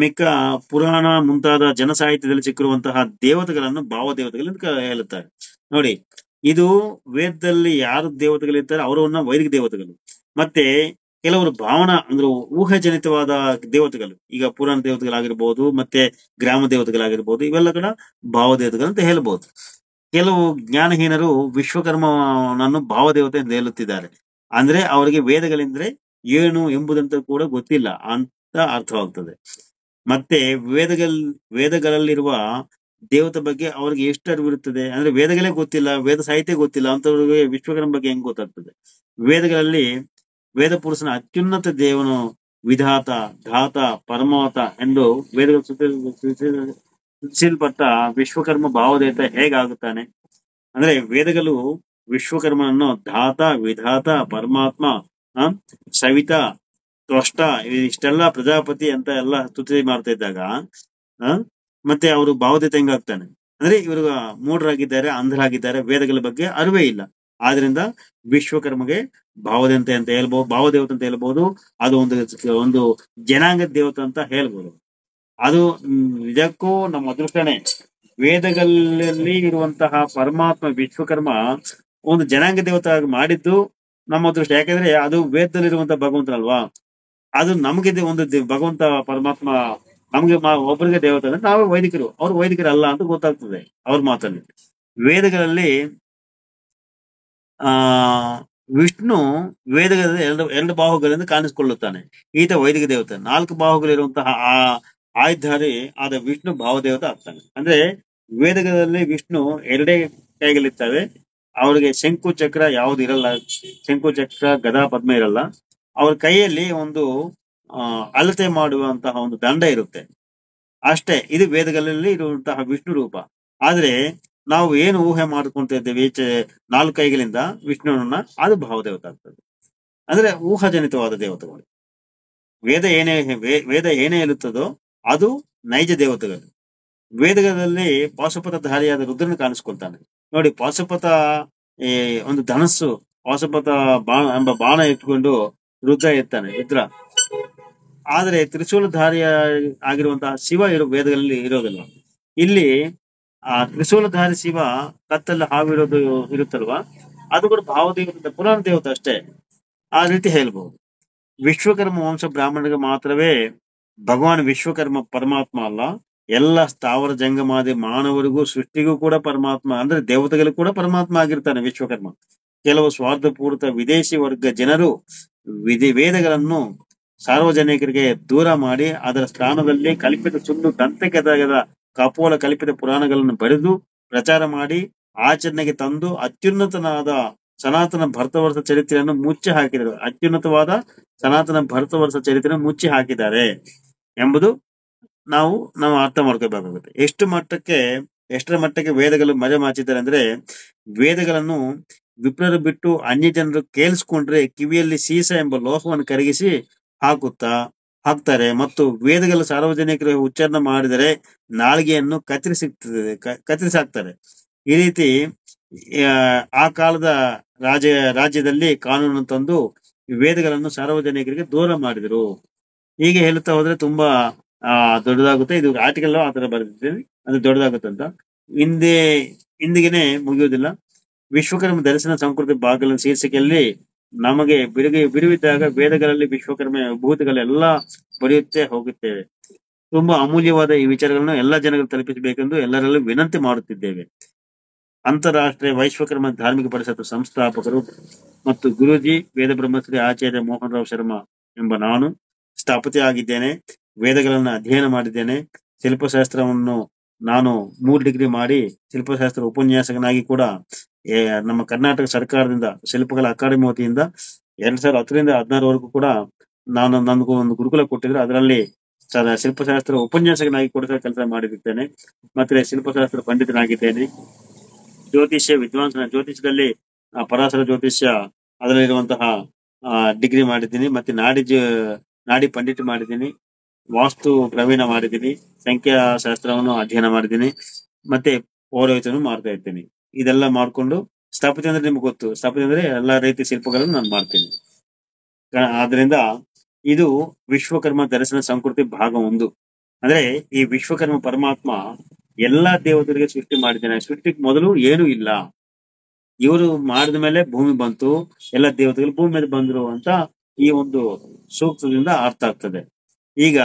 ಮಿಕ್ಕ ಪುರಾಣ ಮುಂತಾದ ಜನಸಾಹಿತ್ಯದಲ್ಲಿ ಸಿಕ್ಕಿರುವಂತಹ ದೇವತೆಗಳನ್ನು ಭಾವದೇವತೆಗಳೆಂದು ಹೇಳುತ್ತಾರೆ. ನೋಡಿ, ಇದು ವೇದದಲ್ಲಿ ಯಾರು ದೇವತೆಗಳಿರ್ತಾರೆ ಅವರನ್ನ ವೈದಿಕ ದೇವತೆಗಳು. ಮತ್ತೆ ಕೆಲವರು ಭಾವನಾ ಅಂದ್ರೆ ಊಹಾಜನಿತವಾದ ದೇವತೆಗಳು, ಈಗ ಪುರಾಣ ದೇವತೆಗಳಾಗಿರ್ಬೋದು, ಮತ್ತೆ ಗ್ರಾಮ ದೇವತೆಗಳಾಗಿರ್ಬೋದು, ಇವೆಲ್ಲ ಕೂಡ ಭಾವದೇವತೆಗಳು ಅಂತ ಹೇಳ್ಬೋದು. ಕೆಲವು ಜ್ಞಾನಹೀನರು ವಿಶ್ವಕರ್ಮನನ್ನು ಭಾವದೇವತೆ ಎಂದು ಹೇಳುತ್ತಿದ್ದಾರೆ. ಅಂದ್ರೆ ಅವರಿಗೆ ವೇದಗಳಿಂದ್ರೆ ಏನು ಎಂಬುದಂತ ಕೂಡ ಗೊತ್ತಿಲ್ಲ ಅಂತ ಅರ್ಥವಾಗ್ತದೆ. ಮತ್ತೆ ವೇದಗಳಲ್ಲಿರುವ ದೇವತೆ ಬಗ್ಗೆ ಅವ್ರಿಗೆ ಎಷ್ಟು ಅರಿವಿರುತ್ತದೆ ಅಂದ್ರೆ ವೇದಗಳೇ ಗೊತ್ತಿಲ್ಲ, ವೇದ ಸಾಹಿತ್ಯ ಗೊತ್ತಿಲ್ಲ ಅಂತವ್ರಿಗೆ ವಿಶ್ವಕರ್ಮ ಬಗ್ಗೆ ಹೆಂಗ್ ಗೊತ್ತಾಗ್ತದೆ? ವೇದಗಳಲ್ಲಿ ವೇದ ಪುರುಷನ ಅತ್ಯುನ್ನತ ದೇವನು ವಿಧಾತ, ಧಾತ, ಪರಮಾತ ಎಂದು ವೇದಗಳು ಸೂಚಿಸಲ್ಪಟ್ಟ ವಿಶ್ವಕರ್ಮ ಭಾವದೇವತೆ ಹೇಗಾಗುತ್ತಾನೆ? ಅಂದ್ರೆ ವೇದಗಳು ವಿಶ್ವಕರ್ಮನನ್ನು ಧಾತ, ವಿಧಾತ, ಪರಮಾತ್ಮ, ಆ ಸವಿತ, ತ್ವಷ್ಟ ಇಷ್ಟೆಲ್ಲ ಪ್ರಜಾಪತಿ ಅಂತ ಎಲ್ಲ ಸ್ತುತಿ ಮಾಡ್ತಾ ಇದ್ದಾಗ ಆ ಮತ್ತೆ ಅವರು ಭಾವದೇವತೆ ಹೆಂಗಾಗ್ತಾನೆ? ಅಂದ್ರೆ ಇವರು ಮೂಢರಾಗಿದ್ದಾರೆ, ಅಂಧರಾಗಿದ್ದಾರೆ, ವೇದಗಳ ಬಗ್ಗೆ ಅರಿವೇ ಇಲ್ಲ. ಆದ್ರಿಂದ ವಿಶ್ವಕರ್ಮಗೆ ಭಾವದೇವತೆ ಅಂತ ಹೇಳ್ಬಹುದು, ಭಾವದೇವತೆ ಅಂತ ಹೇಳ್ಬಹುದು. ಅದು ಒಂದು ಜನಾಂಗ ದೇವತೆ ಅಂತ ಹೇಳ್ಬೋದು. ಅದು ನಿಜಕ್ಕೂ ನಮ್ಮ ಅದೃಷ್ಟನೇ. ವೇದಗಳಲ್ಲಿ ಇರುವಂತಹ ಪರಮಾತ್ಮ ವಿಶ್ವಕರ್ಮ ಒಂದು ಜನಾಂಗ ದೇವತೆ ಆಗಿ ಮಾಡಿದ್ದು ನಮ್ಮ ಅದೃಷ್ಟ. ಯಾಕಂದ್ರೆ ಅದು ವೇದದಲ್ಲಿರುವಂತಹ ಭಗವಂತನಲ್ವಾ. ಅದು ನಮಗೆ ಒಂದು ಭಗವಂತ ಪರಮಾತ್ಮ ನಮ್ಗೆ ಒಬ್ಬರಿಗೆ ದೇವತೆ ಅಂದ್ರೆ ನಾವು ವೈದಿಕರು, ಅವ್ರು ವೈದಿಕರಲ್ಲ ಅಂತ ಗೊತ್ತಾಗ್ತದೆ ಅವ್ರ ಮಾತಲ್ಲಿ. ವೇದಗಳಲ್ಲಿ ಆ ವಿಷ್ಣು ವೇದಗಳಲ್ಲಿ ಎರಡು ಬಾಹುಗಳಿಂದ ಕಾಣಿಸಿಕೊಳ್ಳುತ್ತಾನೆ. ಈತ ವೈದಿಕ ದೇವತೆ. 4 ಬಾಹುಗಳಿರುವಂತಹ ಆಯುಧಾರಿ ಆದ ವಿಷ್ಣು ಭಾವದೇವತೆ ಆಗ್ತಾನೆ. ಅಂದ್ರೆ ವೇದಗಳಲ್ಲಿ ವಿಷ್ಣು 2 ಕೈಗಳಿರ್ತವೆ. ಅವರಿಗೆ ಶಂಕು ಚಕ್ರ ಯಾವ್ದು ಇರಲ್ಲ, ಶಂಕು ಚಕ್ರ ಗದಾ ಪದ್ಮ ಇರಲ್ಲ. ಅವ್ರ ಕೈಯಲ್ಲಿ ಒಂದು ಅಳತೆ ಮಾಡುವಂತಹ ಒಂದು ದಂಡ ಇರುತ್ತೆ ಅಷ್ಟೇ. ಇದು ವೇದಗಳಲ್ಲಿ ಇರುವಂತಹ ವಿಷ್ಣು ರೂಪ. ಆದ್ರೆ ನಾವು ಏನು ಊಹೆ ಮಾಡ್ಕೊಂತ ಇದ್ದೇವೆ 4 ಕೈಗಳಿಂದ ವಿಷ್ಣುವನ್ನ, ಅದು ಭಾವದೇವತೆ ಆಗ್ತದೆ. ಅಂದ್ರೆ ಊಹಾಜನಿತವಾದ ದೇವತೆಗಳು. ವೇದ ಏನೇ ಹೇಳುತ್ತದೋ ಅದು ನೈಜ ದೇವತೆಗಳು. ವೇದಗಳಲ್ಲಿ ಪಾಶುಪತ ಧಾರಿಯಾದ ರುದ್ರನ ಕಾಣಿಸ್ಕೊಳ್ತಾನೆ ನೋಡಿ. ಪಾಶುಪತ ಒಂದು ಧನಸ್ಸು, ಪಾಶುಪತ ಎಂಬ ಬಾಣ ಇಟ್ಕೊಂಡು ರುದ್ರ ರುದ್ರ. ಆದ್ರೆ ತ್ರಿಶೂಲಧಾರಿಯ ಆಗಿರುವಂತಹ ಶಿವ ವೇದಗಳಲ್ಲಿ ಇರೋದಿಲ್ಲ. ಇಲ್ಲಿ ಆ ತ್ರಿಶೂಲಧಾರಿ ಶಿವ ಕತ್ತಲ್ಲಿ ಹಾವಿರೋದು ಇರುತ್ತಲ್ವಾ, ಅದು ಕೂಡ ಭಾವದೇವತೆ, ಪುರಾಣ ದೇವತೆ ಅಷ್ಟೇ. ಆ ರೀತಿ ಹೇಳ್ಬಹುದು. ವಿಶ್ವಕರ್ಮ ವಂಶ ಬ್ರಾಹ್ಮಣರಿಗೆ ಮಾತ್ರವೇ ಭಗವಾನ್ ವಿಶ್ವಕರ್ಮ ಪರಮಾತ್ಮ ಅಲ್ಲ, ಎಲ್ಲ ಸ್ಥಾವರ ಜಂಗಮಾದಿ ಮಾನವರಿಗೂ ಸೃಷ್ಟಿಗೂ ಕೂಡ ಪರಮಾತ್ಮ, ಅಂದ್ರೆ ದೇವತೆಗಳಿಗೂ ಕೂಡ ಪರಮಾತ್ಮ ಆಗಿರ್ತಾನೆ ವಿಶ್ವಕರ್ಮ. ಕೆಲವು ಸ್ವಾರ್ಥಪೂರಿತ ವಿದೇಶಿ ವರ್ಗ ಜನರು ವೇದಗಳನ್ನು ಸಾರ್ವಜನಿಕರಿಗೆ ದೂರ ಮಾಡಿ ಅದರ ಸ್ಥಾನದಲ್ಲಿ ಕಲ್ಪಿತ ಸುಳ್ಳು ದಂತಕದ ಕಪೋಲ ಕಲ್ಪಿತ ಪುರಾಣಗಳನ್ನು ಬರೆದು ಪ್ರಚಾರ ಮಾಡಿ ಆಚರಣೆಗೆ ತಂದು ಅತ್ಯುನ್ನತನಾದ ಸನಾತನ ಭರತವರ್ಷ ಚರಿತ್ರೆಯನ್ನು ಮುಚ್ಚಿ ಹಾಕಿದರು. ಅತ್ಯುನ್ನತವಾದ ಸನಾತನ ಭರತವರ್ಷ ಚರಿತ್ರೆಯನ್ನು ಮುಚ್ಚಿ ಹಾಕಿದ್ದಾರೆ ಎಂಬುದು ನಾವು ಅರ್ಥ ಮಾಡ್ಕೋಬೇಕಾಗುತ್ತೆ. ಎಷ್ಟರ ಮಟ್ಟಕ್ಕೆ ವೇದಗಳು ಮರೆ ಮಾಚಿದ್ದಾರೆ ಅಂದ್ರೆ, ವೇದಗಳನ್ನು ವಿಪ್ರರು ಬಿಟ್ಟು ಅನ್ಯ ಜನರು ಕೇಳಿಸ್ಕೊಂಡ್ರೆ ಕಿವಿಯಲ್ಲಿ ಸೀಸ ಎಂಬ ಲೋಹವನ್ನು ಕರಗಿಸಿ ಹಾಕ್ತಾರೆ. ಮತ್ತು ವೇದಗಳ ಸಾರ್ವಜನಿಕರು ಉಚ್ಚಾರಣೆ ಮಾಡಿದರೆ ನಾಲಿಗೆಯನ್ನು ಕತ್ತರಿಸಿ ಹಾಕ್ತಾರೆ. ಈ ರೀತಿ ಆ ಕಾಲದ ರಾಜ್ಯದಲ್ಲಿ ಕಾನೂನು ತಂದು ವೇದಗಳನ್ನು ಸಾರ್ವಜನಿಕರಿಗೆ ದೂರ ಮಾಡಿದರು. ಹೀಗೆ ಹೇಳುತ್ತಾ ಹೋದ್ರೆ ತುಂಬಾ ದೊಡ್ಡದಾಗುತ್ತೆ. ಇದು ಆರ್ಟಿಕಲ್ ಆ ತರ ಬರೆದಿದ್ದೇನೆ, ಅದು ದೊಡ್ಡದಾಗುತ್ತೆ ಅಂತ. ಇಂದಿಗೆನೆ ಮುಗಿಯುವುದಿಲ್ಲ. ವಿಶ್ವಕರ್ಮ ದರ್ಶನ ಸಂಸ್ಕೃತಿ ಭಾಗಗಳ ಶೀರ್ಷಿಕೆಯಲ್ಲಿ ನಮಗೆ ಬಿಡುವಿದ್ದಾಗ ವೇದಗಳಲ್ಲಿ ವಿಶ್ವಕರ್ಮ ವಿಭೂತಿಗಳೆಲ್ಲ ಬರೆಯುತ್ತೇ ಹೋಗುತ್ತೇವೆ. ತುಂಬಾ ಅಮೂಲ್ಯವಾದ ಈ ವಿಚಾರಗಳನ್ನು ಎಲ್ಲ ಜನಗಳು ತಲುಪಿಸಬೇಕೆಂದು ಎಲ್ಲರಲ್ಲೂ ವಿನಂತಿ ಮಾಡುತ್ತಿದ್ದೇವೆ. ಅಂತಾರಾಷ್ಟ್ರೀಯ ವೈಶ್ವಕರ್ಮ ಧಾರ್ಮಿಕ ಪರಿಷತ್ ಸಂಸ್ಥಾಪಕರು ಮತ್ತು ಗುರೂಜಿ ವೇದ ಬ್ರಹ್ಮಶ್ರೀ ಆಚಾರ್ಯ ಮೋಹನ್ ರಾವ್ ಶರ್ಮಾ ಎಂಬ ನಾನು ಸ್ಥಾಪತಿಯಾಗಿದ್ದೇನೆ. ವೇದಗಳನ್ನು ಅಧ್ಯಯನ ಮಾಡಿದ್ದೇನೆ. ಶಿಲ್ಪಶಾಸ್ತ್ರವನ್ನು ನಾನು 3 ಡಿಗ್ರಿ ಮಾಡಿ ಶಿಲ್ಪಶಾಸ್ತ್ರ ಉಪನ್ಯಾಸಕನಾಗಿ ಕೂಡ ನಮ್ಮ ಕರ್ನಾಟಕ ಸರ್ಕಾರದಿಂದ ಶಿಲ್ಪಕಲಾ ಅಕಾಡೆಮಿ ವತಿಯಿಂದ 2010ರಿಂದ 2016ವರೆಗೂ ಕೂಡ ನನಗೂ ಒಂದು ಗುರುಕುಲ ಕೊಟ್ಟಿದ್ರು. ಅದರಲ್ಲಿ ಶಿಲ್ಪಶಾಸ್ತ್ರ ಉಪನ್ಯಾಸಕನಾಗಿ ಕೂಡ ಕೆಲಸ ಮಾಡಿದ್ದೇನೆ. ಮತ್ತೆ ಶಿಲ್ಪಶಾಸ್ತ್ರ ಪಂಡಿತನಾಗಿದ್ದೇನೆ. ಜ್ಯೋತಿಷ್ಯ ಜ್ಯೋತಿಷ್ಯದಲ್ಲಿ ಪರಾಶರ ಜ್ಯೋತಿಷ್ಯ ಅದರಲ್ಲಿರುವಂತಹ ಡಿಗ್ರಿ ಮಾಡಿದ್ದೀನಿ. ಮತ್ತೆ ನಾಡಿ ಪಂಡಿತ ಮಾಡಿದ್ದೀನಿ. ವಾಸ್ತು ಪ್ರವೀಣ ಮಾಡಿದ್ದೀನಿ. ಸಂಖ್ಯಾಶಾಸ್ತ್ರವನ್ನು ಅಧ್ಯಯನ ಮಾಡಿದ್ದೀನಿ. ಮತ್ತೆ ಪೌರೋಹಿತ್ಯವನ್ನು ಮಾಡ್ತಾ ಇದ್ದೀನಿ. ಇದೆಲ್ಲ ಮಾಡ್ಕೊಂಡು ಸ್ಥಾಪತಿ ಅಂದ್ರೆ ನಿಮ್ಗೆ ಗೊತ್ತು, ಸ್ಥಾಪತಿ ಅಂದ್ರೆ ಎಲ್ಲಾ ರೀತಿಯ ಶಿಲ್ಪಗಳನ್ನು ನಾನು ಮಾಡ್ತೀನಿ. ಆದ್ರಿಂದ ಇದು ವಿಶ್ವಕರ್ಮ ದರ್ಶನ ಸಂಸ್ಕೃತಿ ಭಾಗ 1. ಅಂದ್ರೆ ಈ ವಿಶ್ವಕರ್ಮ ಪರಮಾತ್ಮ ಎಲ್ಲಾ ದೇವತೆಗಳಿಗೆ ಸೃಷ್ಟಿ ಮಾಡಿದ್ದಾನೆ. ಸೃಷ್ಟಿಗೆ ಮೊದಲು ಏನೂ ಇಲ್ಲ, ಇವರು ಮಾಡಿದ ಮೇಲೆ ಭೂಮಿ ಬಂತು, ಎಲ್ಲ ದೇವತೆಗಳು ಭೂಮಿ ಮೇಲೆ ಬಂದ್ರು ಅಂತ ಈ ಒಂದು ಸೂಕ್ತದಿಂದ ಅರ್ಥ ಆಗ್ತದೆ. ಈಗ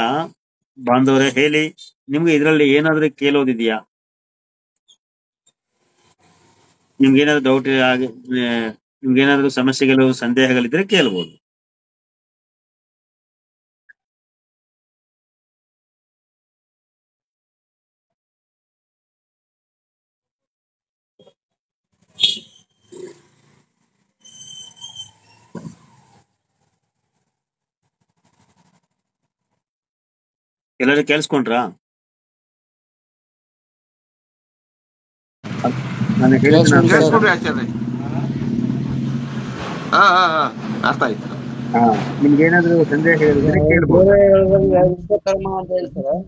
ಬಾಂಧವರೇ ಹೇಳಿ, ನಿಮ್ಗೆ ಇದರಲ್ಲಿ ಏನಾದ್ರೂ ಕೇಳೋದಿದೆಯಾ? ನಿಮ್ಗೇನಾದ್ರು ಡೌಟ್ ನಿಮ್ಗೇನಾದ್ರು ಸಮಸ್ಯೆಗಳು ಸಂದೇಹಗಳಿದ್ರೆ ಕೇಳ್ಬೋದು. ಎಲ್ಲರೂ ಕೇಳಿಸ್ಕೊಂಡ್ರಾ? ನಾನು ಹೇಳಿದ್ದು ಕೇಳಿಸ್ಕೊಂಡ್ ಅರ್ಥ ಸರ್. ಆಯ್ತಾ? ಕೇಳಿಸ್ಕೊಡ್ರಿ ಆಚಾರ್ಯ. ಹಾ ಹಾ ಹಾ ಅರ್ಥ ಆಯ್ತು. ಹಾ, ನಿಮ್ಗೆ ಏನಾದ್ರು ಸಂದೇಹಗಳಿದ್ರೆ ಕೇಳ್ಬೋದು. ಬೇರೆ ವಿಶ್ವಕರ್ಮ ಅಂತ ಹೇಳಿ ಸರ್, ಹ್ಮ್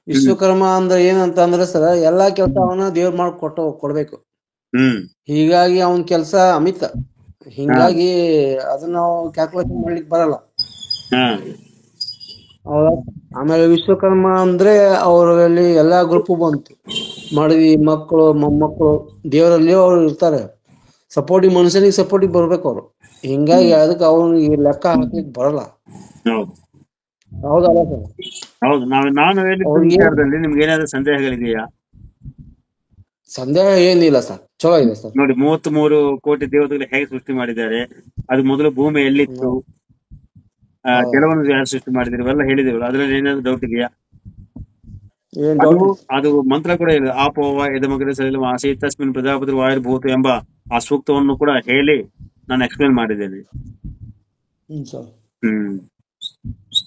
ವಿಶ್ವಕರ್ಮ ಅಂದ್ರೆ ಏನಂತಂದ್ರೆ ಸರ್, ಎಲ್ಲಾ ಕೆಲಸ ಅವನ ದೇವ್ರ ಮಾಡಿ ಕೊಡ್ಬೇಕು. ಹ್ಮ್ ಹೀಗಾಗಿ ಅವನ್ ಕೆಲಸ ಅಮಿತ, ಹಾ ಹಿಂಗಾಗಿ ಅದನ್ನ ನಾವು ಕ್ಯಾಲ್ಕುಲೇಷನ್ ಮಾಡ್ಲಿಕ್ಕೆ ಬರಲ್ಲ. ಹಾ ಹೌದಾ? ಆಮೇಲೆ ವಿಶ್ವಕರ್ಮ ಅಂದ್ರೆ ಅವರಲ್ಲಿ ಎಲ್ಲಾ ಗ್ರೂಪ್ ಬಂತು, ಮಡವಿ, ಮಕ್ಕಳು, ಮೊಮ್ಮಕ್ಕಳು, ದೇವರಲ್ಲಿ ಅವ್ರು ಇರ್ತಾರೆ. ಸಪೋರ್ಟಿವ್ ಮನುಷ್ಯನಿಗೆ ಸಪೋರ್ಟಿವ್ ಬರ್ಬೇಕು ಅವ್ರು. ಹಿಂಗಾಗಿ ಅದಕ್ಕೆ ಅವ್ನಿಗೆ ಲೆಕ್ಕ ಹಾಕ್ಲಿಕ್ಕೆ ಬರಲ್ಲ. ಹೌದು ಹೌದಲ್ಲ ಸರ್? ಹೌದು. ನಾನು ಹೇಳಿದ್ದ ಅವ್ರಿಗೆ ವಿಚಾರದಲ್ಲಿ ನಿಮ್ಗೆ ಏನಾದ್ರು ಸಂದೇಹಗಳಿದೆಯಾ? ಸಂದೇಹ ಏನಿಲ್ಲ ಸರ್, ಚಲೋ ಇದೆ ಸರ್. ನೋಡಿ, 33 ಕೋಟಿ ದೇವತೆಗಳು ಹೇಗೆ ಸೃಷ್ಟಿ ಮಾಡಿದ್ದಾರೆ, ಅದು ಮೊದಲು ಭೂಮಿ ಎಲ್ಲಿತ್ತು, ಕೆಲವೊಂದು ಯಾರು ಸೃಷ್ಟಿ ಮಾಡಿದ್ರು, ಇವೆಲ್ಲ ಹೇಳಿದಿವಲ್ಲ. ಅದ್ರಲ್ಲಿ ಏನಾದ್ರು ಡೌಟ್ ಇದೆಯಾ? ಏನ್ ಅದು ಡೌಟ್? ಅದು ಮಂತ್ರ ಕೂಡ ಇದೆ. ಆಪೋವ ಎದಮಗ್ರೆ ಸಲಿಲ ಆಸೀತ್ ತಸ್ಮಿನ್ ಪ್ರಜಾಪತಿ ವಾಯುರ್ಭೂತ ಎಂಬ ಆ ಸೂಕ್ತವನ್ನು ಕೂಡ ಹೇಳಿ ನಾನು ಎಕ್ಸ್ಪ್ಲೇನ್ ಮಾಡಿದ್ದೇನೆ. ಸರ್.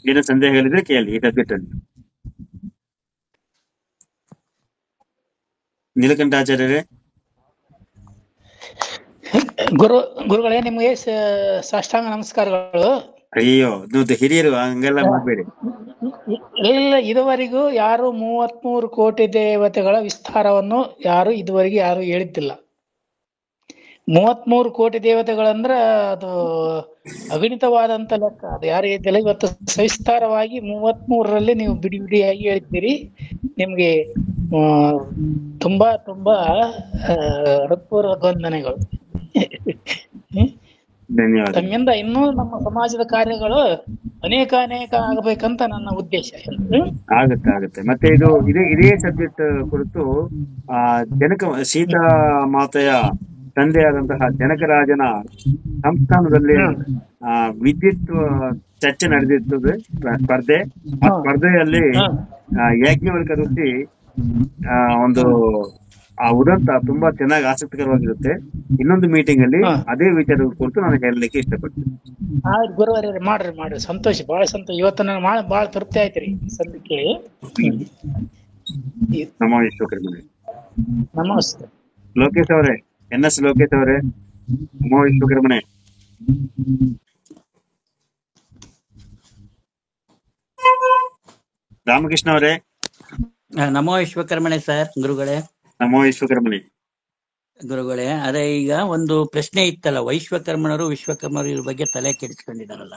ಏನೋ ಸಂದೇಹಗಳಿದ್ರೆ ಕೇಳಿ ಈ ಸಬ್ಜೆಕ್ಟ್ ಅಲ್ಲಿ. ನೀಲಕಂಠಾಚಾರ್ಯರೇ, ಗುರುಗಳೇ, ನಿಮಗೆ ಸಾಷ್ಟಾಂಗ ನಮಸ್ಕಾರಗಳು. ಅಯ್ಯೋ, ನೀವು ಹಿರಿಯರು, ಹಂಗೆಲ್ಲ ಮಾಡಬೇಡಿ. ಇಲ್ಲ, ಇದುವರೆಗೂ ಯಾರು 33 ಕೋಟಿ ದೇವತೆಗಳ ವಿಸ್ತಾರವನ್ನು ಇದುವರೆಗೆ ಯಾರು ಹೇಳಿದ್ದಿಲ್ಲ. 33 ಕೋಟಿ ದೇವತೆಗಳಂದ್ರ ಅದು ಅಗಣಿತವಾದಂತ ಲೆಕ್ಕ. ಅದು ಯಾರು ಹೇಳಿದ್ದಿಲ್ಲ. ಇವತ್ತು ಸವಿಸ್ತಾರವಾಗಿ 33ರಲ್ಲಿ ನೀವು ಬಿಡಿ ಬಿಡಿಯಾಗಿ ಹೇಳಿದ್ದೀರಿ. ನಿಮ್ಗೆ ತುಂಬಾ ತುಂಬಾ ಹೃತ್ಪೂರ್ವಕ ವಂದನೆಗಳು. ಧನ್ಯವಾದ. ತಮ್ಮಿಂದ ಇನ್ನೂ ನಮ್ಮ ಸಮಾಜದ ಕಾರ್ಯಗಳು ಅನೇಕ ಆಗಬೇಕಂತ ನನ್ನ ಉದ್ದೇಶ. ಆಗುತ್ತೆ. ಮತ್ತೆ ಇದೇ ಸಬ್ಜೆಕ್ಟ್ ಕುರಿತು ಜನಕ ಸೀತಾ ಮಾತೆಯ ತಂದೆಯಾದಂತಹ ಜನಕರಾಜನ ಸಂಸ್ಥಾನದಲ್ಲಿ ವಿದ್ಯುತ್ ಚರ್ಚೆ ನಡೆದಿರ್ತದೆ, ಸ್ಪರ್ಧೆ. ಆ ಸ್ಪರ್ಧೆಯಲ್ಲಿ ಯಾಜ್ಞವಲ್ಕ ಋಷಿ ಒಂದು ಆ ಉದಂತ ತುಂಬಾ ಚೆನ್ನಾಗಿ ಆಸಕ್ತಿಕರವಾಗಿರುತ್ತೆ. ಇನ್ನೊಂದು ಮೀಟಿಂಗ್ ಅಲ್ಲಿ ಅದೇ ವಿಚಾರದ ಕುರಿತು ನಾನು ಹೇಳಲಿಕ್ಕೆ ಇಷ್ಟಪಡ್ತೀನಿ. ಗುರುವಾರ ಮಾಡ್ರಿ ಸಂತೋಷ, ಬಹಳ ಸಂತೋಷ. ಇವತ್ತು ನಾನು ಬಹಳ ತೃಪ್ತಿ ಆಯ್ತ್ರಿ ಸಂತ ಕೇಳಿ. ನಮೋ ವಿಶ್ವಕರ್ಮನೆ. ನಮಸ್ತೆ ಲೋಕೇಶ್ ಅವರೇ, NS ಲೋಕೇಶ್ ಅವರೇ, ನಮೋ ವಿಶ್ವಕರ್ಮನೆ. ರಾಮಕೃಷ್ಣ ಅವರೇ, ನಮೋ ವಿಶ್ವಕರ್ಮಣೆ ಸರ್. ಗುರುಗಳೇ, ನಮೋ ವಿಶ್ವಕರ್ಮನೆ. ಗುರುಗಳೇ, ಅದೇ ಈಗ ಒಂದು ಪ್ರಶ್ನೆ ಇತ್ತಲ್ಲ, ವೈಶ್ವಕರ್ಮಣರು ವಿಶ್ವಕರ್ಮರು ಇದ್ರ ಬಗ್ಗೆ ತಲೆ ಕೆಡಿಸ್ಕೊಂಡಿದಾರಲ್ಲ.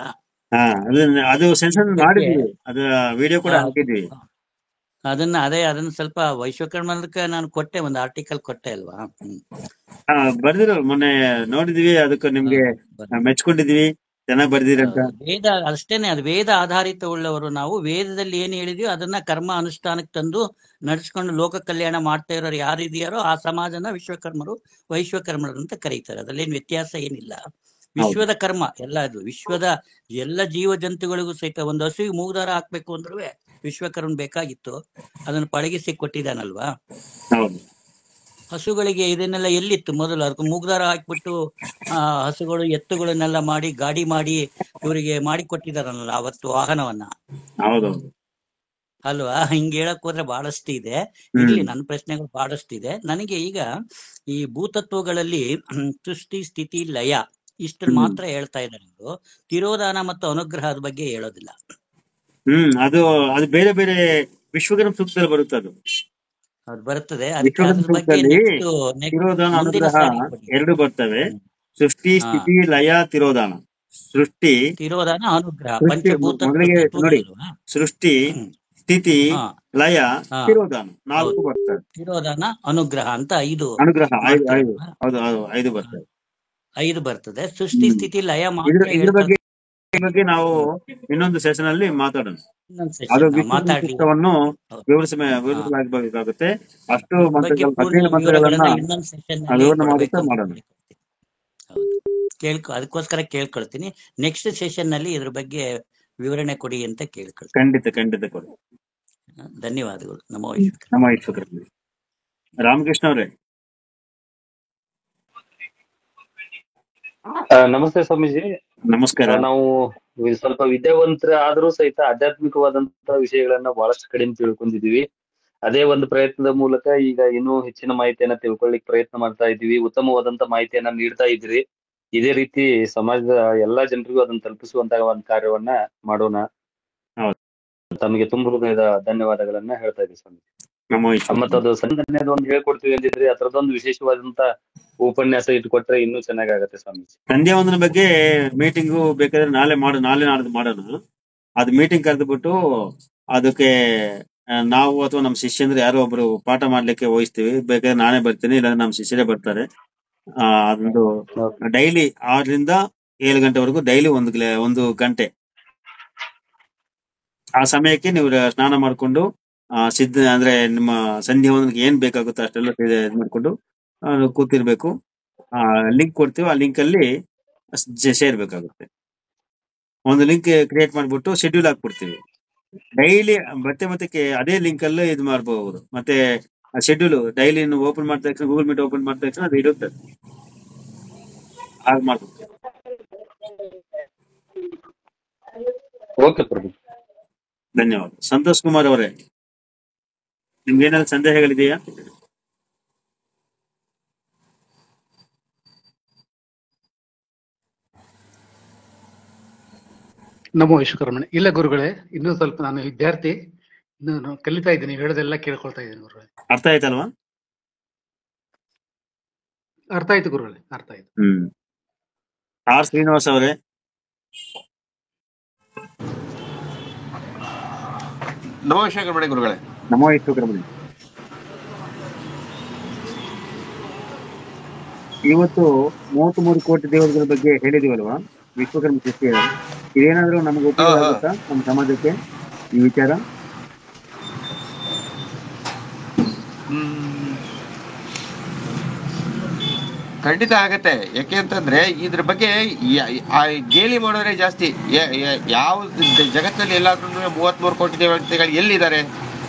ಅದು ಸೆನ್ಸರ್ ಮಾಡಿದ್ವಿ, ಅದ ವಿಡಿಯೋ ಕೂಡ ಹಾಕಿದ್ವಿ. ಅದನ್ನ ಸ್ವಲ್ಪ ವೈಶ್ವಕರ್ಮಕ್ಕೆ ನಾನು ಕೊಟ್ಟೆ, ಒಂದು ಆರ್ಟಿಕಲ್ ಕೊಟ್ಟೆ ಅಲ್ವಾ? ಬರ್ದಿರೋ ಮೊನ್ನೆ ನೋಡಿದ್ವಿ, ಅದಕ್ಕೆ ನಿಮ್ಗೆ ಮೆಚ್ಕೊಂಡಿದ್ವಿ, ಚೆನ್ನಾಗಿ ಬರ್ದಿರಂತ. ವೇದ ಅಷ್ಟೇನೆ, ಅದು ವೇದ ಆಧಾರಿತ ಉಳ್ಳವರು ನಾವು. ವೇದದಲ್ಲಿ ಏನ್ ಹೇಳಿದ್ವಿ ಅದನ್ನ ಕರ್ಮ ಅನುಷ್ಠಾನಕ್ಕೆ ತಂದು ನಡೆಸ್ಕೊಂಡು ಲೋಕ ಕಲ್ಯಾಣ ಮಾಡ್ತಾ ಇರೋರು ಯಾರಿದೆಯಾರೋ ಆ ಸಮಾಜನ ವಿಶ್ವಕರ್ಮರು ವೈಶ್ವಕರ್ಮರು ಅಂತ ಕರೀತಾರೆ. ಅದ್ರಲ್ಲೇನು ವ್ಯತ್ಯಾಸ ಏನಿಲ್ಲ. ವಿಶ್ವದ ಕರ್ಮ ಎಲ್ಲ, ಅದು ವಿಶ್ವದ ಎಲ್ಲ ಜೀವ ಜಂತುಗಳಿಗೂ ಸಹಿತ. ಒಂದು ಹಸುವಿಗೆ ಮೂಗುದಾರ ಹಾಕ್ಬೇಕು ಅಂದ್ರೂ ವಿಶ್ವಕರ್ಮ ಬೇಕಾಗಿತ್ತು, ಅದನ್ನು ಪಳಗಿಸಿ ಕೊಟ್ಟಿದ್ದಾನಲ್ವಾ. ಹಸುಗಳಿಗೆ ಇದನ್ನೆಲ್ಲ ಎಲ್ಲಿತ್ತು ಮೊದಲು? ಅದಕ್ಕೆ ಮೂಗುದಾರ ಹಾಕ್ಬಿಟ್ಟು ಹಸುಗಳು ಎತ್ತುಗಳನ್ನೆಲ್ಲ ಮಾಡಿ ಗಾಡಿ ಮಾಡಿ ಇವರಿಗೆ ಮಾಡಿ ಕೊಟ್ಟಿದಾರಲ್ಲ ಅವತ್ತು ವಾಹನವನ್ನ, ಅಲ್ವಾ? ಹಿಂಗೆ ಹೇಳಕ್ ಹೋದ್ರೆ ಬಹಳಷ್ಟು ಇದೆ. ಇಲ್ಲಿ ನನ್ನ ಪ್ರಶ್ನೆಗಳು ಬಹಳಷ್ಟಿದೆ. ನನಗೆ ಈಗ ಈ ಭೂತತ್ವಗಳಲ್ಲಿ ಸೃಷ್ಟಿ, ಸ್ಥಿತಿ, ಲಯ ಇಷ್ಟನ್ನು ಮಾತ್ರ ಹೇಳ್ತಾ ಇದ್ದಾರೆ. ತಿರೋಧಾನ ಮತ್ತು ಅನುಗ್ರಹದ ಬಗ್ಗೆ ಹೇಳೋದಿಲ್ಲ. ಅದು ಬೇರೆ ಬೇರೆ ವಿಶ್ವಕರ್ಮ ಸೂಕ್ತದಲ್ಲಿ ಬರುತ್ತೆ. ಅದು ಬರ್ತದೆ. ಅದಕ್ಕೆ ಅದ್ರ ಬಗ್ಗೆ ತಿರೋಧಾನ, ಅನುಗ್ರಹ ಎರಡು ಬರ್ತವೆ. ಸೃಷ್ಟಿ, ಸ್ಥಿತಿ, ಲಯ, ತಿರೋಧಾನ. ಸೃಷ್ಟಿ, ತಿರೋಧಾನ, ಅನುಗ್ರಹ ಮೊದಲಿಗೆ ನೋಡಿ, ಸೃಷ್ಟಿ, ಸ್ಥಿತಿ, ಲಯ, ತಿರೋಧಾನ 4 ಬರ್ತವೆ. ತಿರೋಧಾನ, ಅನುಗ್ರಹ ಅಂತ 5. ಅನುಗ್ರಹ 5 ಬರ್ತವೆ. 5 ಬರ್ತದೆ. ಸೃಷ್ಟಿ, ಸ್ಥಿತಿ, ಲಯ ಇದ್ರ ಬಗ್ಗೆ ನಾವು ಇನ್ನೊಂದು ಸೆಷನ್ ಅಲ್ಲಿ ಮಾತಾಡೋಣ. ಅದು ವಿಶ್ವವನ್ನು ವಿವರಿಸಬೇಕಾಗುತ್ತೆ. ಅಷ್ಟು ಮಂತ್ರಗಳು, 17 ಮಂತ್ರಗಳನ್ನ ವಿವರಣೆ ಮಾಡುತ್ತಾ ಮಾಡೋಣ. ಅದಕ್ಕೋಸ್ಕರ ಕೇಳ್ಕೊಳ್ತೀನಿ, ನೆಕ್ಸ್ಟ್ ಸೆಷನ್ ನಲ್ಲಿ ಇದ್ರ ಬಗ್ಗೆ ವಿವರಣೆ ಕೊಡಿ ಅಂತ ಕೇಳ್ಕೊಳ್ತೀನಿ. ಖಂಡಿತ ಕೊಡಿ. ಧನ್ಯವಾದಗಳು. ನಮೋ ವಿಶ್ವಕರ್ಮ. ರಾಮಕೃಷ್ಣ ಅವರೇ, ನಮಸ್ತೆ ಸ್ವಾಮೀಜಿ. ನಮಸ್ಕಾರ. ನಾವು ಸ್ವಲ್ಪ ವಿದ್ಯಾವಂತರ ಆದ್ರೂ ಸಹಿತ ಆಧ್ಯಾತ್ಮಿಕವಾದಂತಹ ವಿಷಯಗಳನ್ನ ಬಹಳಷ್ಟು ಕಡಿಮೆ ತಿಳ್ಕೊಂಡಿದೀವಿ. ಅದೇ ಒಂದು ಪ್ರಯತ್ನದ ಮೂಲಕ ಈಗ ಇನ್ನೂ ಹೆಚ್ಚಿನ ಮಾಹಿತಿಯನ್ನ ತಿಳ್ಕೊಳ್ಳಿಕ್ ಪ್ರಯತ್ನ ಮಾಡ್ತಾ ಇದ್ದೀವಿ. ಉತ್ತಮವಾದಂತ ಮಾಹಿತಿಯನ್ನ ನೀಡ್ತಾ ಇದ್ರಿ. ಇದೇ ರೀತಿ ಸಮಾಜದ ಎಲ್ಲಾ ಜನರಿಗೂ ಅದನ್ನ ತಲುಪಿಸುವಂತಹ ಒಂದು ಕಾರ್ಯವನ್ನ ಮಾಡೋಣ. ಹೌದು. ತಮಗೆ ತುಂಬ ಹೃದಯದ ಧನ್ಯವಾದಗಳನ್ನ ಹೇಳ್ತಾ ಇದ್ದೀವಿ ಸ್ವಾಮಿ. ನಮ್ಮ ವಿಶ್ವ ಮತ್ತದು ಸಂಘಟನೆದು ಒಂದು ಹೇಳ್ಕೊಡ್ತೀವಿ ಅಂದಿದ್ರೆ ಅದರದೊಂದು ವಿಶೇಷವಾದಂತ ಉಪನ್ಯಾಸ ಇಟ್ಕೊಟ್ರೆ ಇನ್ನೂ ಚೆನ್ನಾಗಾಗತ್ತೆ ಸ್ವಾಮೀಜಿ. ಸಂಧ್ಯಾ ವಂದನ ಬಗ್ಗೆ ಮೀಟಿಂಗು ಬೇಕಾದ್ರೆ ನಾಳೆ ನಾಡ್ದು ಮಾಡೋಣ. ಅದು ಮೀಟಿಂಗ್ ಕರೆದ್ಬಿಟ್ಟು ಅದಕ್ಕೆ ನಾವು ಅಥವಾ ನಮ್ಮ ಶಿಷ್ಯಂದ್ರೆ ಯಾರೋ ಒಬ್ರು ಪಾಠ ಮಾಡ್ಲಿಕ್ಕೆ ವಹಿಸ್ತೀವಿ. ಬೇಕಾದ್ರೆ ನಾನೇ ಬರ್ತೀನಿ, ಇಲ್ಲಾಂದ್ರೆ ನಮ್ಮ ಶಿಷ್ಯರೇ ಬರ್ತಾರೆ. ಅದೊಂದು ಡೈಲಿ 6 ರಿಂದ 7 ಗಂಟೆವರೆಗೂ ಡೈಲಿ ಒಂದು ಗಂಟೆ ಆ ಸಮಯಕ್ಕೆ ನೀವು ಸ್ನಾನ ಮಾಡ್ಕೊಂಡು ಸಿದ್ಧ ಅಂದ್ರೆ ನಿಮ್ಮ ಸಂಧ್ಯಾ ವಂದನಕ್ಕೆ ಏನ್ ಬೇಕಾಗುತ್ತೋ ಅಷ್ಟೆಲ್ಲ ಇದ್ ಮಾಡ್ಕೊಂಡು ಕೂತಿರ್ಬೇಕು. ಲಿಂಕ್ ಕೊಡ್ತೀವಿ, ಆ ಲಿಂಕ್ ಅಲ್ಲಿ ಸೇರ್ಬೇಕಾಗುತ್ತೆ. ಒಂದು ಲಿಂಕ್ ಕ್ರಿಯೇಟ್ ಮಾಡ್ಬಿಟ್ಟು ಶೆಡ್ಯೂಲ್ ಹಾಕ್ಬಿಡ್ತೀವಿ. ಡೈಲಿ ಮತ್ತೆ ಅದೇ ಲಿಂಕ್ ಅಲ್ಲೇ ಇದು ಮಾಡಬಹುದು. ಮತ್ತೆ ಆ ಶೆಡ್ಯೂಲ್ ಡೈಲಿ ಓಪನ್ ಮಾಡಿದ ತಕ್ಷಣ ಗೂಗಲ್ ಮೀಟ್ ಓಪನ್ ಮಾಡಿದ ತಕ್ಷಣ ಅದು ಇರುತ್ತೆ. ಹಾಗೆ ಮಾಡ್ಬೇಕು. ಓಕೆ ಪ್ರಭು, ಧನ್ಯವಾದ. ಸಂತೋಷ್ ಕುಮಾರ್ ಅವರೇ, ನಿಮ್ಗೆ ಏನಾದ್ರು ಸಂದೇಹಗಳಿದೆಯಾ? ನಮೋ ವಿಶ್ವಕರ್ಮಣೆ. ಇಲ್ಲ ಗುರುಗಳೇ, ಇನ್ನೂ ಸ್ವಲ್ಪ ನಾನು ವಿದ್ಯಾರ್ಥಿ, ಇನ್ನು ನಾನು ಕಲಿತಾ ಇದ್ದೀನಿ, ಹೇಳೋದೆಲ್ಲ ಕೇಳ್ಕೊಳ್ತಾ ಇದ್ದೀನಿ ಗುರುಗಳೇ. ಅರ್ಥ ಆಯ್ತಲ್ವಾ? ಅರ್ಥ ಆಯ್ತು ಗುರುಗಳೇ, ಅರ್ಥ ಆಯ್ತು. ಆರ್ ಶ್ರೀನಿವಾಸ್ ಅವರೇ, ನಮೋ ವಿಶ್ವಕರ್ಮಣೆ ಗುರುಗಳೇ. ನಮೋ ವಿಶ್ವಕರ್ಮಣೆ. ಇವತ್ತು 33 ಕೋಟಿ ದೇವರುಗಳ ಬಗ್ಗೆ ಹೇಳಿದೀವಲ್ವಾ ವಿಶ್ವಕರ್ಮ ಸೃಷ್ಟಿ. ಇದೇನಾದ್ರೂ ನಮ್ಗೆ ಉಪಯೋಗ ಆಗುತ್ತಾ ನಮ್ಮ ಸಮಾಜಕ್ಕೆ ಈ ವಿಚಾರ? ಖಂಡಿತ ಆಗತ್ತೆ. ಯಾಕೆ ಅಂತಂದ್ರೆ ಇದ್ರ ಬಗ್ಗೆ ಗೇಲಿ ಮಾಡೋರೇ ಜಾಸ್ತಿ. ಯಾವ ಜಗತ್ತಿನಲ್ಲಿ ಎಲ್ಲಾದ್ರೂ 33 ಕೋಟಿ ದೇವತೆಗಳು ಎಲ್ಲಿದ್ದಾರೆ,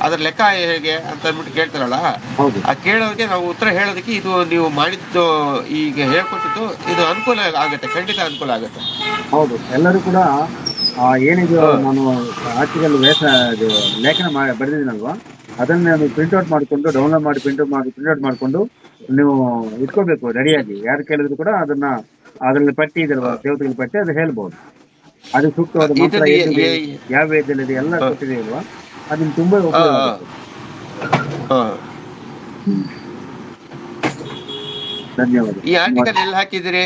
ಅದ್ರ ಲೆಕ್ಕ ಹೇಗೆ ಅಂತ ಅಂದ್ಬಿಟ್ಟು ಕೇಳ್ತಾರಲ್ಲ, ಆ ಕೇಳೋರಿಗೆ ನಾವು ಉತ್ತರ ಹೇಳೋದಕ್ಕೆ ಇದು ನೀವು ಮಾಡಿದ್ದು ಈಗ ಹೇಳ್ಕೊಟ್ಟಿದ್ದು ಇದು ಅನುಕೂಲ ಆಗತ್ತೆ, ಖಂಡಿತ ಅನುಕೂಲ ಆಗತ್ತೆ. ಹೌದು, ಎಲ್ಲರೂ ಕೂಡ ಏನಿದು ನಾನು ಆರ್ಟಿಕಲ್ ಲೇಖನ ಬರೆದಿದ್ದೀನಲ್ವಾ, ಅದನ್ನ ಪ್ರಿಂಟ್ಔಟ್ ಮಾಡ್ಕೊಂಡು ಡೌನ್ಲೋಡ್ ಮಾಡಿ ಪ್ರಿಂಟ್ಔಟ್ ಮಾಡ್ಕೊಂಡು ನೀವು ಇಟ್ಕೋಬೇಕು ರೆಡಿಯಾಗಿ. ಯಾರು ಕೇಳಿದ್ರು ಕೂಡ ಅದನ್ನ ಅದ್ರಲ್ಲಿ ಪಟ್ಟಿ ಇದಲ್ವಾ, ದೇವತೆಗಳ ಪಟ್ಟಿ, ಅದು ಹೇಳ್ಬಹುದು. ಅದು ಸೂಕ್ತವಾದ ಮಂತ್ರ ಯಾವ ವೇದದಲ್ಲಿ ಎಲ್ಲ ಕೊಟ್ಟಿದೆಯಲ್ವಾ, ಅದು ನಿಮ್ಗೆ ತುಂಬಾ ಉಪಯೋಗ ಆಗುತ್ತೆ. ಧನ್ಯವಾದ. ಈ ಆರ್ಟಿಕಲ್ ಎಲ್ಲಿ ಹಾಕಿದಿರಿ?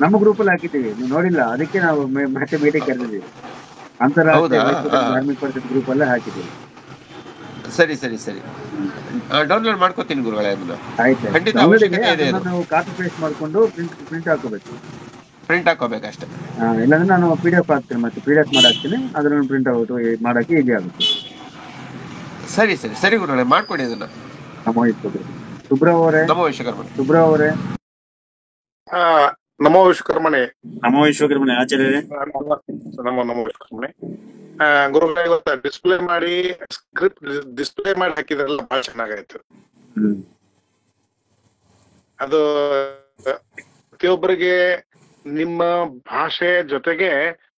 ನಮ್ಮ ಗ್ರೂಪ್ ಅಲ್ಲಿ ಹಾಕಿದ್ದೀವಿ, ನೀವು ನೋಡಿಲ್ಲ, ಅದಕ್ಕೆ ನಾವು ಮತ್ತೆ ಮೀಟಿಂಗ್ ಕರೆದಿದ್ದೀವಿ. ಅಂತಾರಾಷ್ಟ್ರೀಯ ಧಾರ್ಮಿಕ ಪರಿಷತ್ ಗ್ರೂಪ್ ಅಲ್ಲೇ ಹಾಕಿದ್ದೀವಿ. ಸರಿ ಸರಿ ಸರಿ, ಡೌನ್ಲೋಡ್ ಮಾಡ್ಕೋತೀನಿ ಗುರುಗಳೇ. ಆಯ್ತು, ಖಂಡಿತ ಅವಶ್ಯಕತೆ ಇದೆ. ನಾವು ಕಾಪಿ ಪೇಸ್ಟ್ ಮಾಡ್ಕೊಂಡು ಪ್ರಿಂಟ್ ಹಾಕೋಬೇಕು, ಪ್ರಿಂಟ್ ಹಾಕೋಬೇಕಷ್ಟೇ. ಇಲ್ಲಾಂದ್ರೆ ನಾನು PDF ಹಾಕ್ತೀನಿ, ಮತ್ತೆ PDF ಮಾಡಿ ಹಾಕ್ತೀನಿ, ಅದನ್ನ ಪ್ರಿಂಟ್ ಔಟ್ ಮಾಡಕ್ಕೆ ಈಸಿ ಆಗುತ್ತೆ. ಸರಿ ಸರಿ ಸರಿ ಗುರುಗಳೇ, ಮಾಡ್ಕೊಡಿ ಅದನ್ನ. ನಮೋ ಸುಬ್ರಾವ್ ಅವರೇ. ನಮೋ ವಿಶ್ವಕರ್ಮಣೆ. ಸುಬ್ರಾವ್ ಅವರೇ. ನಮೋ ವಿಶ್ವಕರ್ಮಣೆ. ನಮೋ ವಿಶ್ವಕರ್ಮಣೆ ಆಚಾರ್ಯರೇ. ನಮೋ ವಿಶ್ವಕರ್ಮಣೆ. ಗುರುಗಳೇ, ಇವತ್ತು ಡಿಸ್ಪ್ಲೇ ಮಾಡಿ ಸ್ಕ್ರಿಪ್ಟ್ ಡಿಸ್ಪ್ಲೇ ಮಾಡಿ ಹಾಕಿದ್ರಲ್ಲ, ಬಹಳ ಚೆನ್ನಾಗಾಯ್ತು. ಅದು ಪ್ರತಿಯೊಬ್ಬರಿಗೆ ನಿಮ್ಮ ಭಾಷೆ ಜೊತೆಗೆ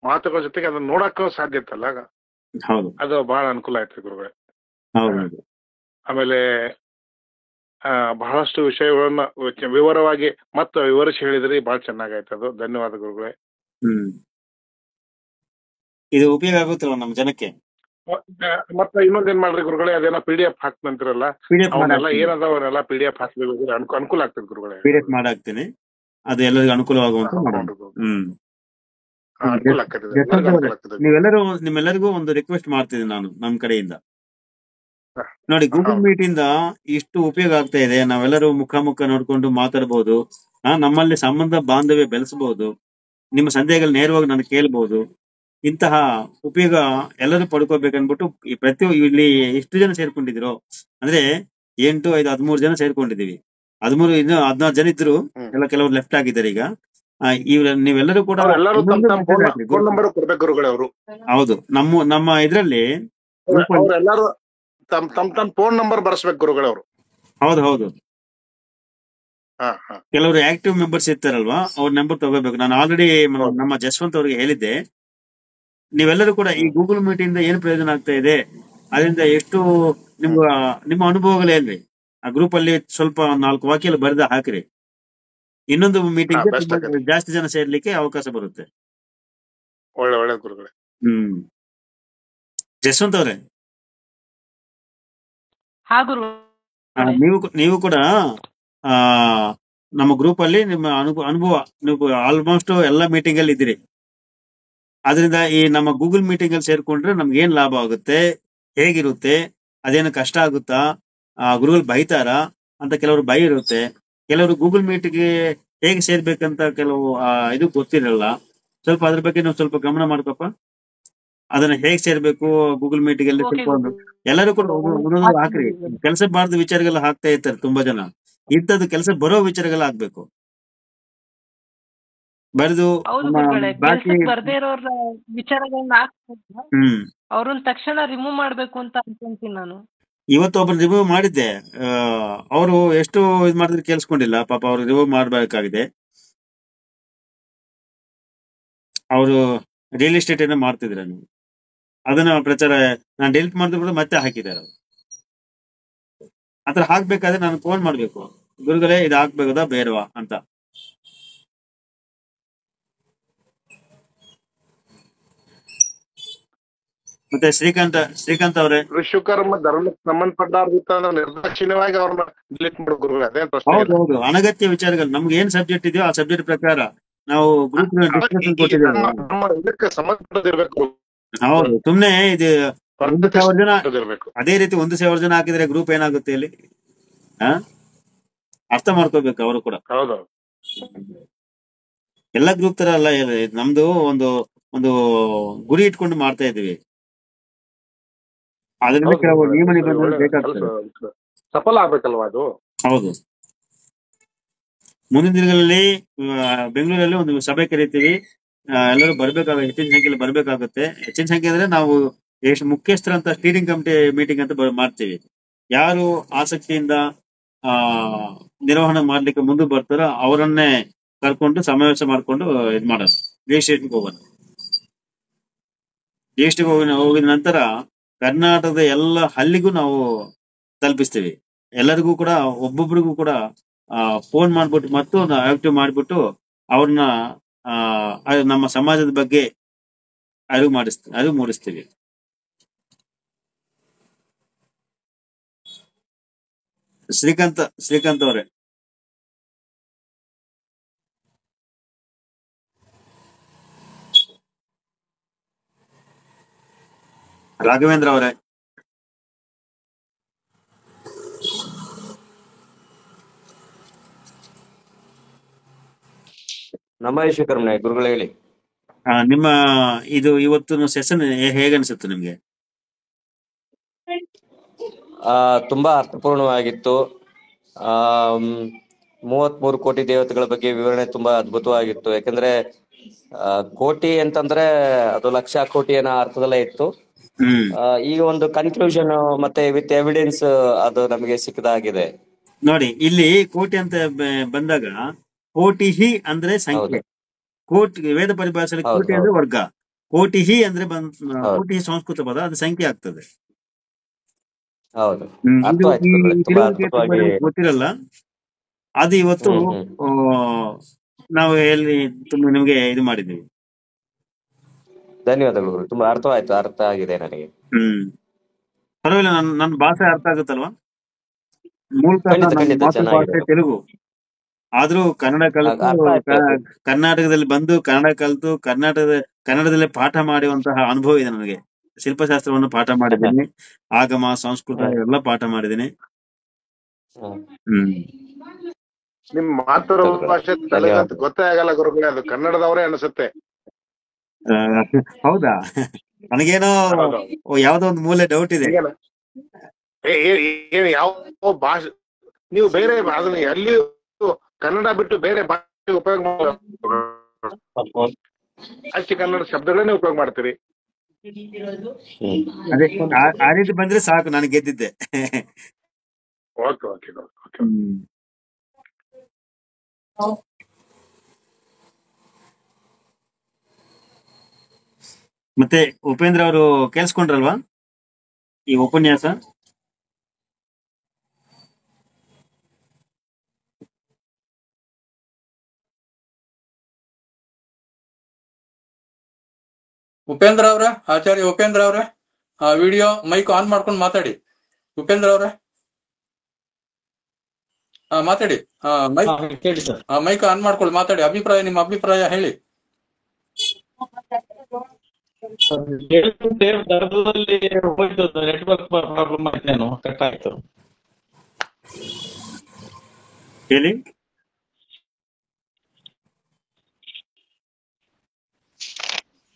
ಮಾತುಗಳ ಜೊತೆಗೆ ಅದನ್ನ ನೋಡಕ್ಕೂ ಸಾಧ್ಯ ಇತ್ತಲ್ಲ, ಅದು ಬಹಳ ಅನುಕೂಲ ಆಯ್ತು ಗುರುಗಳೇ. ಆಮೇಲೆ ಬಹಳಷ್ಟು ವಿಷಯಗಳನ್ನ ವಿವರವಾಗಿ ಮತ್ತು ವಿವರಿಸಿ ಹೇಳಿದ್ರಿ, ಬಹಳ ಚೆನ್ನಾಗಾಯ್ತು. ಅದು ಧನ್ಯವಾದ ಗುರುಗಳೇ. ಇದು ಉಪಯೋಗ ಆಗುತ್ತಲ್ಲ ನಮ್ಮ ಜನಕ್ಕೆ. ಮತ್ತೆ ಇನ್ನೊಂದೇನ್ ಮಾಡ್ರಿ ಗುರುಗಳೇ, ಅದೇನೋ PDF ಹಾಕ್ತಂತಿರಲ್ಲ, ಅವನ್ನೆಲ್ಲ ಏನದ ಅವನ್ನೆಲ್ಲ PDF ಹಾಕ್ಬೇಕು, ಅನುಕೂಲ ಆಗ್ತದೆ ಗುರುಗಳೇ. PDF ಮಾಡಾಕ್ತೀನಿ, ಅದು ಎಲ್ಲರಿಗೂ ಅನುಕೂಲವಾಗುವಂತ ಮಾಡೋಣ. ನಿಮ್ಮೆಲ್ಲರಿಗೂ ಒಂದು ರಿಕ್ವೆಸ್ಟ್ ಮಾಡ್ತಿದ್ದೀನಿ ನಾನು ನಮ್ಮ ಕಡೆಯಿಂದ. ನೋಡಿ, ಗೂಗಲ್ ಮೀಟ್ ಇಂದ ಇಷ್ಟು ಉಪಯೋಗ ಆಗ್ತಾ ಇದೆ. ನಾವೆಲ್ಲರೂ ಮುಖ ನೋಡ್ಕೊಂಡು ಮಾತಾಡ್ಬಹುದು, ನಮ್ಮಲ್ಲಿ ಸಂಬಂಧ ಬಾಂಧವ್ಯ ಬೆಳೆಸಬಹುದು, ನಿಮ್ಮ ಸಂದೇಹಗಳು ನೇರವಾಗಿ ನಾನು ಕೇಳ್ಬಹುದು. ಇಂತಹ ಉಪಯೋಗ ಎಲ್ಲರೂ ಪಡ್ಕೋಬೇಕನ್ಬಿಟ್ಟು ಇಲ್ಲಿ ಎಷ್ಟು ಜನ ಸೇರ್ಕೊಂಡಿದ್ರು ಅಂದ್ರೆ 8, 5, 13 ಜನ ಸೇರ್ಕೊಂಡಿದೀವಿ. 13 ಇನ್ನು 16 ಜನ ಇದ್ರು, ಕೆಲವರು ಲೆಫ್ಟ್ ಆಗಿದ್ದಾರೆ ಈಗ. ನೀವೆಲ್ಲರೂ ಕೂಡ ಹೌದು, ನಮ್ಮ ಇದ್ರಲ್ಲಿ ಎಲ್ಲರೂ ತಮ್ಮ ಫೋನ್ ನಂಬರ್ ಬರ್ಸ್ಬೇಕು ಗುರುಗಳೇ ಅವರು. ಹೌದು, ಕೆಲವರು ಆಕ್ಟಿವ್ ಮೆಂಬರ್ಸ್ ಇರ್ತಾರಲ್ವಾ, ಅವ್ರ ನಂಬರ್ ತಗೋಬೇಕು. ನಾನು ಆಲ್ರೆಡಿ ನಮ್ಮ ಜಸ್ವಂತ್ ಅವ್ರಿಗೆ ಹೇಳಿದ್ದೆ, ನೀವೆಲ್ಲರೂ ಕೂಡ ಈ ಗೂಗಲ್ ಮೀಟ್ ಇಂದ ಏನ್ ಪ್ರಯೋಜನ ಆಗ್ತಾ ಇದೆ, ಅದರಿಂದ ಎಷ್ಟು ನಿಮ್ಗ ನಿಮ್ಮ ಅನುಭವಗಳು ಏನ್ರಿ? ಆ ಗ್ರೂಪ್ ಅಲ್ಲಿ ಸ್ವಲ್ಪ 4 ವಾಕ್ಯ ಬರೆದ ಹಾಕ್ರಿ. ಇನ್ನೊಂದು ಮೀಟಿಂಗ್ ಬೆಸ್ಟ್ ಆಕತಿ. ಜಾಸ್ತಿ ಜನ ಸೇರ್ಲಿಕ್ಕೆ ಅವಕಾಶ ಬರುತ್ತೆ. ಒಳ್ಳೆ ಗುರುಗಳೇ. ಜಸ್ವಂತ್ ಅವ್ರೆ, ಹಾ ಗುರು ನೀವು ಕೂಡ ಆ ನಮ್ಮ ಗ್ರೂಪ್ ಅಲ್ಲಿ ನಿಮ್ಮ ಅನುಭವ ನೀವು ಆಲ್ಮೋಸ್ಟ್ ಎಲ್ಲ ಮೀಟಿಂಗ್ ಅಲ್ಲಿ ಇದ್ದೀರಿ. ಅದರಿಂದ ಈ ನಮ್ಮ ಗೂಗಲ್ ಮೀಟಿಂಗ್ ಅಲ್ಲಿ ಸೇರ್ಕೊಂಡ್ರೆ ನಮ್ಗೆ ಏನ್ ಲಾಭ ಆಗುತ್ತೆ, ಹೇಗಿರುತ್ತೆ, ಅದೇನು ಕಷ್ಟ ಆಗುತ್ತಾ, ಗುರುಗಳು ಬೈತಾರ ಅಂತ ಕೆಲವರು ಭಯ ಇರುತ್ತೆ. ಕೆಲವರು ಗೂಗಲ್ ಮೀಟ್ಗೆ ಹೇಗೆ ಸೇರ್ಬೇಕಂತ ಕೆಲವು ಇದು ಗೊತ್ತಿರಲ್ಲ. ಸ್ವಲ್ಪ ಅದ್ರ ಬಗ್ಗೆ ನಾವು ಸ್ವಲ್ಪ ಗಮನ ಮಾಡ್ಕಪ್ಪ. ಅದನ್ನ ಹೇಗ್ ಸೇರ್ಬೇಕು ಗೂಗಲ್ ಮೀಟಿಂಗ್ ಅಲ್ಲಿ ಸ್ವಲ್ಪ ಎಲ್ಲರೂ ಕೂಡ ಒಂದೊಂದು ಹಾಕ್ರಿ. ಕೆಲಸ ಬಾರ್ದ ವಿಚಾರಗಳು ಹಾಕ್ತಾ ಇರ್ತಾರೆ ತುಂಬಾ ಜನ. ಇಂಥದ್ದು ಕೆಲಸ ಬರೋ ವಿಚಾರಗಳು ಹಾಕ್ಬೇಕು. ಬರೆದು ಹೌದು ಗುರುಗಳೇ, ಕೆಲ್ಸಕ್ಕೆ ಬರ್ದೇ ಇರೋರ ವಿಚಾರಗಳನ್ನ ಅವ್ರನ್ನ ತಕ್ಷಣ ರಿಮೂವ್ ಮಾಡ್ಬೇಕು ಅಂತ ಅನ್ಕೊಂತೀನಿ ನಾನು. ಇವತ್ತು ಒಬ್ರು ರಿಮೂವ್ ಮಾಡಿದ್ದೆ. ಅವರು ಎಷ್ಟು ಇದ್ ಮಾಡಿದ್ರೆ ಕೇಳಿಸ್ಕೊಂಡಿಲ್ಲ ಪಾಪ. ಅವ್ರು ರಿಮೂವ್ ಮಾಡ್ಬೇಕಾಗಿದೆ. ಅವರು ರಿಯಲ್ ಎಸ್ಟೇಟ್ ಏನೋ ಮಾಡ್ತಿದ್ರ, ಅದನ್ನ ಪ್ರಚಾರ ನಾನು ಡಿಲೀಟ್ ಮಾಡಿದ್ರು ಕೂಡ ಮತ್ತೆ ಹಾಕಿದ್ದಾರೆ. ಆತರ ಹಾಕ್ಬೇಕಾದ್ರೆ ನಾನು ಫೋನ್ ಮಾಡ್ಬೇಕು, ಗುರುಗಳೇ ಇದು ಹಾಕ್ಬೇಕದ ಬೇಡವಾ ಅಂತ. ಮತ್ತೆ ಶ್ರೀಕಾಂತ್ ಅವರೇ, ವಿಶ್ವಕರ್ಮ ಧರ್ಮಕ್ಕೆ ಸಂಬಂಧಪಟ್ಟ ನಿರ್ದಾಕ್ಷಿಣ್ಯವಾಗಿ ಅವ್ರನ್ನ ಡಿಲೀಟ್ ಮಾಡೋ ಗುರುಗಳೇ, ಅದೇ ಪ್ರಶ್ನೆ. ಹೌದು, ಅನಗತ್ಯ ವಿಚಾರಗಳು ನಮ್ಗೆ ಏನ್ ಸಬ್ಜೆಕ್ಟ್ ಇದೆಯೋ ಆ ಸಬ್ಜೆಕ್ಟ್ ಪ್ರಕಾರ ನಾವು ಗ್ರೂಪ್ ಡಿಸ್ಕಷನ್ ಕೊಟ್ಟಿದ್ದೇವೆ. ಇದಕ್ಕೆ ಸಂಬಂಧಪಟ್ಟಿರ್ಬೇಕು. ಹೌದು, ಸುಮ್ನೆ ಇದು 1,000 ಜನ ಅದೇ ರೀತಿ 1,000 ಜನ ಹಾಕಿದ್ರೆ ಗ್ರೂಪ್ ಏನಾಗುತ್ತೆ ಇಲ್ಲಿ? ಅರ್ಥ ಮಾಡ್ಕೋಬೇಕು ಅವರು ಕೂಡ. ಹೌದು, ಎಲ್ಲ ಗ್ರೂಪ್ ತರ ಅಲ್ಲ. ನಮ್ದು ಒಂದು ಒಂದು ಗುರಿ ಇಟ್ಕೊಂಡು ಮಾಡ್ತಾ ಇದೀವಿ. ಅದರಿಂದ ಕೆಲವು ನಿಯಮ ನಿಬಂಧನೆ ಬೇಕಾಗ್ತದೆ, ಸಫಲ ಆಗ್ಬೇಕಲ್ವಾ ಅದು. ಹೌದು. ಮುಂದಿನ ದಿನಗಳಲ್ಲಿ ಬೆಂಗಳೂರಲ್ಲಿ ಒಂದು ಸಭೆ ಕರೀತೀವಿ. ಎಲ್ಲರೂ ಬರ್ಬೇಕಾಗುತ್ತೆ, ಹೆಚ್ಚಿನ ಸಂಖ್ಯೆಯಲ್ಲಿ ಬರ್ಬೇಕಾಗುತ್ತೆ. ಹೆಚ್ಚಿನ ಸಂಖ್ಯೆ ಅಂದ್ರೆ ನಾವು ಎಷ್ಟು ಮುಖ್ಯಸ್ಥರಂತ ಸ್ಟೀರಿಂಗ್ ಕಮಿಟಿ ಮೀಟಿಂಗ್ ಅಂತ ಮಾಡ್ತೀವಿ. ಯಾರು ಆಸಕ್ತಿಯಿಂದ ನಿರ್ವಹಣೆ ಮಾಡ್ಲಿಕ್ಕೆ ಮುಂದೆ ಬರ್ತಾರೋ ಅವರನ್ನೇ ಕರ್ಕೊಂಡು ಸಮಾವೇಶ ಮಾಡ್ಕೊಂಡು ಇದ್ ಮಾಡೋದು. ರಿಜಿಸ್ಟ್ರೇಷನ್ಗೆ ಹೋಗೋಣ. ರಿಜಿಸ್ಟ್ರೇಷನ್ಗೆ ಹೋಗಿದ ನಂತರ ಕರ್ನಾಟಕದ ಎಲ್ಲ ಹಳ್ಳಿಗೂ ನಾವು ತಲುಪಿಸ್ತೀವಿ. ಎಲ್ಲರಿಗೂ ಕೂಡ ಒಬ್ಬೊಬ್ರಿಗೂ ಕೂಡ ಫೋನ್ ಮಾಡ್ಬಿಟ್ಟು ಮತ್ತು ಆಕ್ಟಿವ್ ಮಾಡ್ಬಿಟ್ಟು ಅವ್ರನ್ನ ನಮ್ಮ ಸಮಾಜದ ಬಗ್ಗೆ ಅರಿವು ಮೂಡಿಸ್ತೀವಿ. ಶ್ರೀಕಾಂತ್ ಅವರೇ, ರಾಘವೇಂದ್ರ ಅವರೇ, ನಮ್ಮ ವಿಶ್ವಕರ್ಮನೆ ಗುರುಗಳು ಹೇಳಿ. ನಿಮ್ಮ ಇದು ಇವತ್ತಿನ ಸೆಷನ್ ಹೇಗನ್ಸುತ್ತೆ ನಿಮ್ಗೆ? ತುಂಬಾ ಅರ್ಥಪೂರ್ಣವಾಗಿತ್ತು. 33 ಕೋಟಿ ದೇವತೆಗಳ ಬಗ್ಗೆ ವಿವರಣೆ ತುಂಬಾ ಅದ್ಭುತವಾಗಿತ್ತು. ಯಾಕಂದ್ರೆ ಕೋಟಿ ಅಂತಂದ್ರೆ ಅದು ಲಕ್ಷ ಕೋಟಿ ಅನ್ನೋ ಅರ್ಥದಲ್ಲೇ ಇತ್ತು. ಈಗ ಒಂದು ಕನ್ಕ್ಲೂಷನ್ ಮತ್ತೆ ವಿತ್ ಎವಿಡೆನ್ಸ್ ಅದು ನಮಗೆ ಸಿಕ್ಕದಾಗಿದೆ. ನೋಡಿ, ಇಲ್ಲಿ ಕೋಟಿ ಅಂತ ಬಂದಾಗ ಕೋಟಿಹಿ ಅಂದ್ರೆ ಸಂಖ್ಯೆ. ಕೋಟಿ ವೇದ ಪರಿಭಾಷೆಯಲ್ಲಿ ಕೋಟಿ ಅಂದ್ರೆ ವರ್ಗ. ಕೋಟಿಹಿ ಅಂದ್ರೆ ಕೋಟಿ ಸಂಸ್ಕೃತ ಪದ, ಅದು ಸಂಖ್ಯೆ ಆಗ್ತದೆ. ಗೊತ್ತಿರಲ್ಲ ಅದು. ಇವತ್ತು ನಾವು ಎಲ್ಲಿ ನಿಮ್ಗೆ ಇದು ಮಾಡಿದ್ದೀವಿ. ಧನ್ಯವಾದಗಳು. ತುಂಬಾ ಅರ್ಥ ಆಗಿದೆ ನನಗೆ. ಪರವಾಗಿಲ್ಲ, ನನ್ನ ಭಾಷೆ ಅರ್ಥ ಆಗುತ್ತಲ್ವಾ? ಮೂಲತಃ ಮಾತೃಭಾಷೆ ತೆಲುಗು, ಆದ್ರೂ ಕನ್ನಡ ಕಲಿತು ಕರ್ನಾಟಕದಲ್ಲಿ ಬಂದು ಕನ್ನಡ ಕಲಿತು ಕನ್ನಡದಲ್ಲೇ ಪಾಠ ಮಾಡುವಂತಹ ಅನುಭವ ಇದೆ ನನಗೆ. ಶಿಲ್ಪಶಾಸ್ತ್ರವನ್ನು ಪಾಠ ಮಾಡಿದ್ದೀನಿ, ಆಗಮ ಸಂಸ್ಕೃತ ಎಲ್ಲ ಪಾಠ ಮಾಡಿದ್ದೀನಿ. ನಿಮ್ ಮಾತೃಭಾಷೆ ಗೊತ್ತೇ ಆಗಲ್ಲ ಗುರುಗಳೇ, ಅದು ಕನ್ನಡದವರೇ ಅನಿಸುತ್ತೆ. ಹೌದಾ? ನನಗೇನೋ ಯಾವ್ದೋ ಒಂದು ಮೂಲೆ ಡೌಟ್ ಇದೆ. ಯಾವ ಭಾಷೆ ನೀವು ಬೇರೆ ಅದನ್ನ ಎಲ್ಲಿಯೂ ಕನ್ನಡ ಬಿಟ್ಟು ಬೇರೆ ಭಾಷೆ ಉಪಯೋಗ ಅಷ್ಟೇ, ಕನ್ನಡ ಶಬ್ದಗಳನ್ನೇ ಉಪಯೋಗ ಮಾಡ್ತೀರಿ. ಅದೇ ಆ ರೀತಿ ಬಂದ್ರೆ ಸಾಕು, ನಾನು ಗೆದ್ದಿದ್ದೆ. ಓಕೆ. ಮತ್ತೆ ಉಪೇಂದ್ರ ಅವರು ಕೇಳಿಸ್ಕೊಂಡ್ರಲ್ವಾ ಈ ಉಪನ್ಯಾಸ? ಉಪೇಂದ್ರ ಅವ್ರ, ಆಚಾರ್ಯ ಉಪೇಂದ್ರ ಅವ್ರ, ವಿಡಿಯೋ ಮೈಕ್ ಆನ್ ಮಾಡ್ಕೊಂಡು ಮಾತಾಡಿ. ಉಪೇಂದ್ರ ಅವ್ರ ಮಾತಾಡಿ. ಮೈಕ್ ಆನ್ ಮಾಡ್ಕೊಳ್ಳಿ, ಮಾತಾಡಿ. ಅಭಿಪ್ರಾಯ, ನಿಮ್ಮ ಅಭಿಪ್ರಾಯ ಹೇಳಿ. ನೆಟ್ವರ್ಕ್ ಪ್ರಾಬ್ಲಮ್ ಆಯ್ತೇನೋ, ಕಟ್ ಆಯ್ತು. ಹೇಳಿ.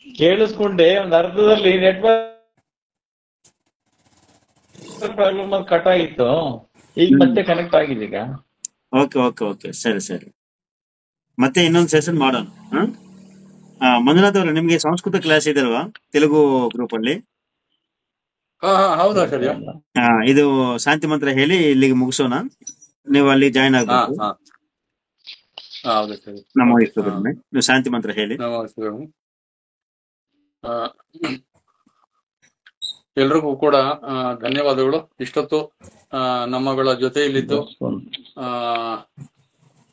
ಕೇಳಿಸ್ಕೊಂಡೆ, ಒಂದ್ ಅರ್ಧದಲ್ಲಿ ನೆಟ್ವರ್ಕ್ ಪ್ರಾಬ್ಲಮ್ ಕಟ್ ಆಗಿತ್ತು, ಈಗ ಮತ್ತೆ ಕನೆಕ್ಟ್ ಆಗಿದೆ ಈಗ. ಓಕೆ ಓಕೆ ಓಕೆ, ಸರಿ ಸರಿ. ಮತ್ತೆ ಇನ್ನೊಂದು ಸೆಷನ್ ಮಾಡೋಣ. ಮಂಜುನಾಥ್ ಅವರು, ನಿಮ್ಗೆ ಸಂಸ್ಕೃತ ಕ್ಲಾಸ್ ಇದಲ್ವಾ ತೆಲುಗು ಗ್ರೂಪ್ ಅಲ್ಲಿ? ಹೌದಾ ಸರಿ. ಇದು ಶಾಂತಿ ಮಂತ್ರ ಹೇಳಿ ಇಲ್ಲಿಗೆ ಮುಗಿಸೋಣ. ನೀವು ಅಲ್ಲಿ ಜಾಯ್ನ್ ಆಗ್ಬೇಕು. ನಮ್ಮ ವಯಸ್ಸುಗಳನ್ನೇ ನೀವು ಶಾಂತಿ ಮಂತ್ರ ಹೇಳಿ. ಎಲ್ರಿಗೂ ಕೂಡ ಧನ್ಯವಾದಗಳು. ಇಷ್ಟೊತ್ತು ನಮ್ಮಗಳ ಜೊತೆಯಲ್ಲಿದ್ದು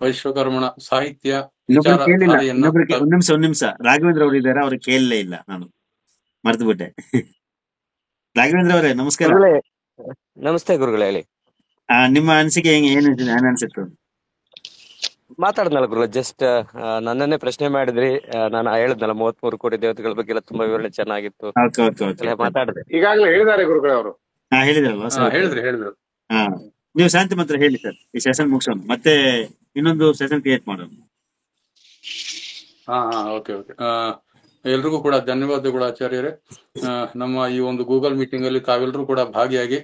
ವೈಶ್ವಕರ್ಮಣ ಸಾಹಿತ್ಯ ಒಂದ್ ನಿಮಿಷ ರಾಘವೇಂದ್ರ ಅವರು ಇದ್ದಾರೆ, ಅವ್ರಿಗೆ ಕೇಳಲೇ ಇಲ್ಲ, ನಾನು ಮರ್ತು ಬಿಟ್ಟೆ. ರಾಘವೇಂದ್ರ ಅವರೇ ನಮಸ್ಕಾರ. ನಮಸ್ತೆ ಗುರುಗಳೇ, ಹೇಳಿ. ನಿಮ್ಮ ಅನಿಸಿಕೆ ಏನ್ ಅನ್ಸಿತ್ತು? ಮಾತಾಡ್ನಲ್ಲ ಗುರುಗಳೇ, ಜಸ್ಟ್ ನನ್ನನ್ನೇ ಪ್ರಶ್ನೆ ಮಾಡಿದ್ರಿ. ನಾನು ಹೇಳಿದ್ನಲ್ಲ 33 ಕೋಟಿ ದೇವತೆಗಳ ಬಗ್ಗೆ ಎಲ್ಲ ತುಂಬಾ ವಿವರಣೆ ಚೆನ್ನಾಗಿತ್ತು, ಮಾತಾಡಿದೆ. ಈಗಾಗಲೇ ಹೇಳಿದ್ದಾರೆ ಗುರುಗಳೇ ಅವರು. ಹೇಳಿದ್ರಲ್ವಾ? ಹೇಳಿದ್ರು. ನೀವು ಶಾಂತಿ ಮಂತ್ರ ಹೇಳಿ ಸರ್, ಈ ಸೆಷನ್ ಮುಗಿಸೋಣ, ಮತ್ತೆ ಇನ್ನೊಂದು ಸೆಷನ್ ಕ್ರಿಯೇಟ್ ಮಾಡೋಣ. Okay okay. ಎಲ್ರಿಗೂ ಕೂಡ ಧನ್ಯವಾದಗಳು ಆಚಾರ್ಯರೇ. ನಮ್ಮ ಈ ಒಂದು ಗೂಗಲ್ ಮೀಟಿಂಗ್ ಅಲ್ಲಿ ತಾವೆಲ್ಲರೂ ಕೂಡ ಭಾಗಿಯಾಗಿ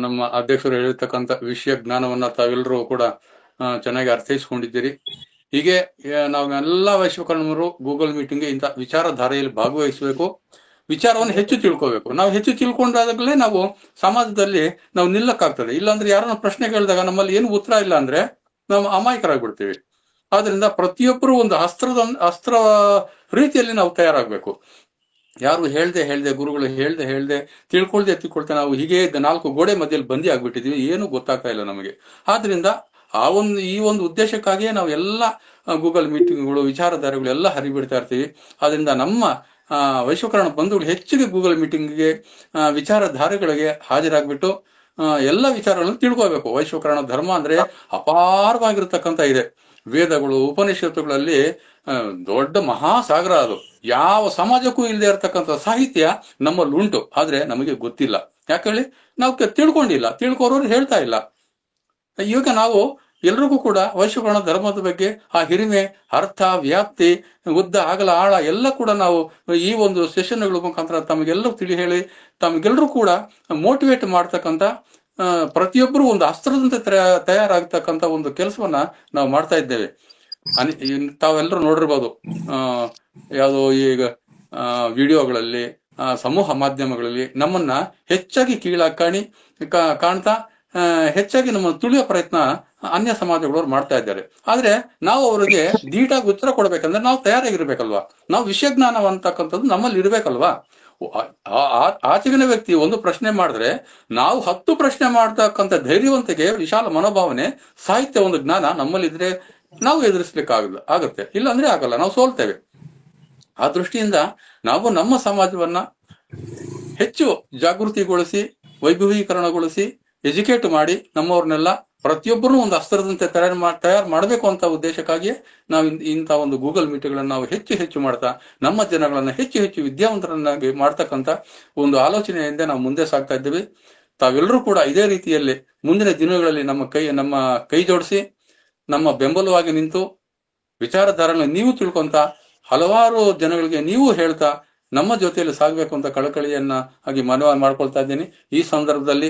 ನಮ್ಮ ಅಧ್ಯಕ್ಷರು ಹೇಳಿರ್ತಕ್ಕಂಥ ವಿಷಯ ಜ್ಞಾನವನ್ನ ತಾವೆಲ್ಲರೂ ಕೂಡ ಚೆನ್ನಾಗಿ ಅರ್ಥೈಸ್ಕೊಂಡಿದ್ದೀರಿ. ಹೀಗೆ ನಾವೆಲ್ಲ ವೈಶ್ವಕರ್ಮರು ಗೂಗಲ್ ಮೀಟಿಂಗ್ ಇಂಥ ವಿಚಾರಧಾರೆಯಲ್ಲಿ ಭಾಗವಹಿಸಬೇಕು, ವಿಚಾರವನ್ನು ಹೆಚ್ಚು ತಿಳ್ಕೋಬೇಕು. ನಾವು ಹೆಚ್ಚು ತಿಳ್ಕೊಂಡಾಗಲೇ ನಾವು ಸಮಾಜದಲ್ಲಿ ನಾವು ನಿಲ್ಲಕ್ಕಾಗ್ತದೆ. ಇಲ್ಲಾಂದ್ರೆ ಯಾರನ್ನ ಪ್ರಶ್ನೆ ಕೇಳಿದಾಗ ನಮ್ಮಲ್ಲಿ ಏನು ಉತ್ತರ ಇಲ್ಲ ಅಂದ್ರೆ ನಾವು ಅಮಾಯಕರಾಗ್ಬಿಡ್ತೀವಿ. ಆದ್ರಿಂದ ಪ್ರತಿಯೊಬ್ಬರು ಒಂದು ಅಸ್ತ್ರ ರೀತಿಯಲ್ಲಿ ನಾವು ತಯಾರಾಗಬೇಕು. ಯಾರು ಹೇಳ್ದೆ ಗುರುಗಳು ಹೇಳ್ದೆ ತಿಳ್ಕೊಳ್ತೆ ನಾವು ಹೀಗೆ 4 ಗೋಡೆ ಮಧ್ಯದಲ್ಲಿ ಬಂದಿ ಆಗ್ಬಿಟ್ಟಿದೀವಿ, ಏನು ಗೊತ್ತಾಗ್ತಾ ಇಲ್ಲ ನಮಗೆ. ಆದ್ರಿಂದ ಈ ಒಂದು ಉದ್ದೇಶಕ್ಕಾಗಿಯೇ ನಾವು ಎಲ್ಲ ಗೂಗಲ್ ಮೀಟಿಂಗ್ಗಳು ವಿಚಾರಧಾರೆಗಳು ಎಲ್ಲ ಹರಿಬಿಡ್ತಾ ಇರ್ತೀವಿ. ಆದ್ರಿಂದ ನಮ್ಮ ವೈಶ್ವಕರ್ಣ ಬಂಧುಗಳು ಹೆಚ್ಚಿಗೆ ಗೂಗಲ್ ಮೀಟಿಂಗ್ಗೆ ವಿಚಾರಧಾರೆಗಳಿಗೆ ಹಾಜರಾಗ್ಬಿಟ್ಟು ಎಲ್ಲ ವಿಚಾರಗಳನ್ನು ತಿಳ್ಕೋಬೇಕು. ವೈಶ್ವಕರ್ಣ ಧರ್ಮ ಅಂದ್ರೆ ಅಪಾರವಾಗಿರ್ತಕ್ಕಂಥ ಇದೆ. ವೇದಗಳು ಉಪನಿಷತ್ತುಗಳಲ್ಲಿ ದೊಡ್ಡ ಮಹಾಸಾಗರ ಅದು. ಯಾವ ಸಮಾಜಕ್ಕೂ ಇಲ್ಲದೆ ಇರತಕ್ಕಂಥ ಸಾಹಿತ್ಯ ನಮ್ಮಲ್ಲಿ ಉಂಟು, ಆದ್ರೆ ನಮಗೆ ಗೊತ್ತಿಲ್ಲ. ಯಾಕೇಳಿ? ನಾವು ತಿಳ್ಕೊಂಡಿಲ್ಲ, ತಿಳ್ಕೋರೋರು ಹೇಳ್ತಾ ಇಲ್ಲ. ಈಗ ನಾವು ಎಲ್ರಿಗೂ ಕೂಡ ವೈಶ್ವಕರ್ಣ ಧರ್ಮದ ಬಗ್ಗೆ ಆ ಹಿರಿಮೆ, ಅರ್ಥ, ವ್ಯಾಪ್ತಿ, ಉದ್ದ, ಅಗಲ, ಆಳ ಎಲ್ಲ ಕೂಡ ನಾವು ಈ ಒಂದು ಸೆಷನ್ಗಳ ಮುಖಾಂತರ ತಮಗೆಲ್ಲರೂ ತಿಳಿ ಹೇಳಿ ತಮಗೆಲ್ಲರೂ ಕೂಡ ಮೋಟಿವೇಟ್ ಮಾಡ್ತಕ್ಕಂಥ, ಪ್ರತಿಯೊಬ್ಬರು ಒಂದು ಅಸ್ತ್ರದಂತೆ ತಯಾರಾಗ್ತಕ್ಕಂಥ ಒಂದು ಕೆಲಸವನ್ನ ನಾವು ಮಾಡ್ತಾ ಇದ್ದೇವೆ. ತಾವೆಲ್ಲರೂ ನೋಡಿರ್ಬೋದು, ಯಾವುದೋ ಈಗ ವಿಡಿಯೋಗಳಲ್ಲಿ, ಸಮೂಹ ಮಾಧ್ಯಮಗಳಲ್ಲಿ ನಮ್ಮನ್ನ ಹೆಚ್ಚಾಗಿ ಕೀಳಾಗಿ ಕಾಣ್ತಾ ಹೆಚ್ಚಾಗಿ ನಮ್ಮ ತುಳಿಯೋ ಪ್ರಯತ್ನ ಅನ್ಯ ಸಮಾಜಗಳವ್ರು ಮಾಡ್ತಾ ಇದ್ದಾರೆ. ಆದ್ರೆ ನಾವು ಅವರಿಗೆ ಧೀಟಾಗಿ ಉತ್ತರ ಕೊಡ್ಬೇಕಂದ್ರೆ ನಾವು ತಯಾರಾಗಿರ್ಬೇಕಲ್ವಾ? ನಾವು ವಿಷಯ ಜ್ಞಾನ ಅಂತಕ್ಕಂಥದ್ದು ನಮ್ಮಲ್ಲಿ ಇರ್ಬೇಕಲ್ವಾ? ಆಚೆಗಿನ ವ್ಯಕ್ತಿ ಒಂದು ಪ್ರಶ್ನೆ ಮಾಡಿದ್ರೆ ನಾವು 10 ಪ್ರಶ್ನೆ ಮಾಡ್ತಕ್ಕಂಥ ಧೈರ್ಯವಂತಿಕೆ, ವಿಶಾಲ ಮನೋಭಾವನೆ, ಸಾಹಿತ್ಯ ಒಂದು ಜ್ಞಾನ ನಮ್ಮಲ್ಲಿದ್ರೆ ನಾವು ಆಗುತ್ತೆ. ಇಲ್ಲ ಅಂದ್ರೆ ಆಗಲ್ಲ, ನಾವು ಸೋಲ್ತೇವೆ. ಆ ದೃಷ್ಟಿಯಿಂದ ನಾವು ನಮ್ಮ ಸಮಾಜವನ್ನ ಹೆಚ್ಚು ಜಾಗೃತಿಗೊಳಿಸಿ, ವೈಭವೀಕರಣಗೊಳಿಸಿ, ಎಜುಕೇಟ್ ಮಾಡಿ ನಮ್ಮವ್ರನ್ನೆಲ್ಲ ಪ್ರತಿಯೊಬ್ಬರೂ ಒಂದು ಅಸ್ತ್ರದಂತೆ ತಯಾರು ಮಾಡಬೇಕು ಅಂತ ಉದ್ದೇಶಕ್ಕಾಗಿಯೇ ನಾವು ಇಂಥ ಒಂದು ಗೂಗಲ್ ಮೀಟ್ಗಳನ್ನು ನಾವು ಹೆಚ್ಚು ಮಾಡ್ತಾ ನಮ್ಮ ಜನಗಳನ್ನ ಹೆಚ್ಚು ವಿದ್ಯಾವಂತರನ್ನಾಗಿ ಮಾಡ್ತಕ್ಕಂಥ ಒಂದು ಆಲೋಚನೆಯಿಂದ ನಾವು ಮುಂದೆ ಸಾಗ್ತಾ ಇದ್ದೀವಿ. ತಾವೆಲ್ಲರೂ ಕೂಡ ಇದೇ ರೀತಿಯಲ್ಲಿ ಮುಂದಿನ ದಿನಗಳಲ್ಲಿ ನಮ್ಮ ಕೈ ಜೋಡಿಸಿ ನಮ್ಮ ಬೆಂಬಲವಾಗಿ ನಿಂತು ವಿಚಾರಧಾರೆಗಳನ್ನ ನೀವು ತಿಳ್ಕೊಂತ ಹಲವಾರು ಜನಗಳಿಗೆ ನೀವು ಹೇಳ್ತಾ ನಮ್ಮ ಜೊತೆಯಲ್ಲಿ ಸಾಗಬೇಕು ಅಂತ ಕಳಕಳಿಯನ್ನ ಆಗಿ ಮನವಿ ಮಾಡ್ಕೊಳ್ತಾ ಇದ್ದೀನಿ. ಈ ಸಂದರ್ಭದಲ್ಲಿ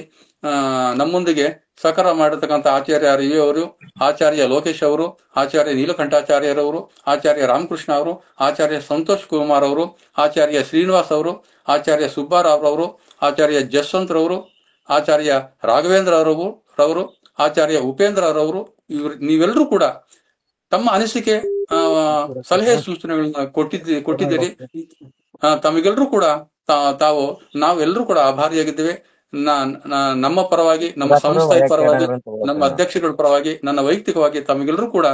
ನಮ್ಮೊಂದಿಗೆ ಸಹಕಾರ ಮಾಡಿರ್ತಕ್ಕಂಥ ಆಚಾರ್ಯ ರವಿ ಅವರು, ಆಚಾರ್ಯ ಲೋಕೇಶ್ ಅವರು, ಆಚಾರ್ಯ ನೀಲಕಂಠಾಚಾರ್ಯರವರು, ಆಚಾರ್ಯ ರಾಮಕೃಷ್ಣ ಅವರು, ಆಚಾರ್ಯ ಸಂತೋಷ್ ಕುಮಾರ್ ಅವರು, ಆಚಾರ್ಯ ಶ್ರೀನಿವಾಸ್ ಅವರು, ಆಚಾರ್ಯ ಸುಬ್ಬಾರಾವ್ ಅವರು, ಆಚಾರ್ಯ ಜಸ್ವಂತ್ ರವರು, ಆಚಾರ್ಯ ರಾಘವೇಂದ್ರ ರವರು, ಆಚಾರ್ಯ ಉಪೇಂದ್ರ ರವರು, ನೀವೆಲ್ಲರೂ ಕೂಡ ತಮ್ಮ ಅನಿಸಿಕೆ ಸಲಹೆ ಸೂಚನೆಗಳನ್ನ ಕೊಟ್ಟಿದ್ದೀರಿ. ತಮಗೆಲ್ಲರೂ ಕೂಡ ತಾವು ನಾವೆಲ್ಲರೂ ಕೂಡ ಆಭಾರಿಯಾಗಿದ್ದೇವೆ. ನಮ್ಮ ಪರವಾಗಿ, ನಮ್ಮ ಸಂಸ್ಥೆಯ ಪರವಾಗಿ, ನಮ್ಮ ಅಧ್ಯಕ್ಷಗಳ ಪರವಾಗಿ, ನನ್ನ ವೈಯಕ್ತಿಕವಾಗಿ ತಮಗೆಲ್ಲರೂ ಕೂಡ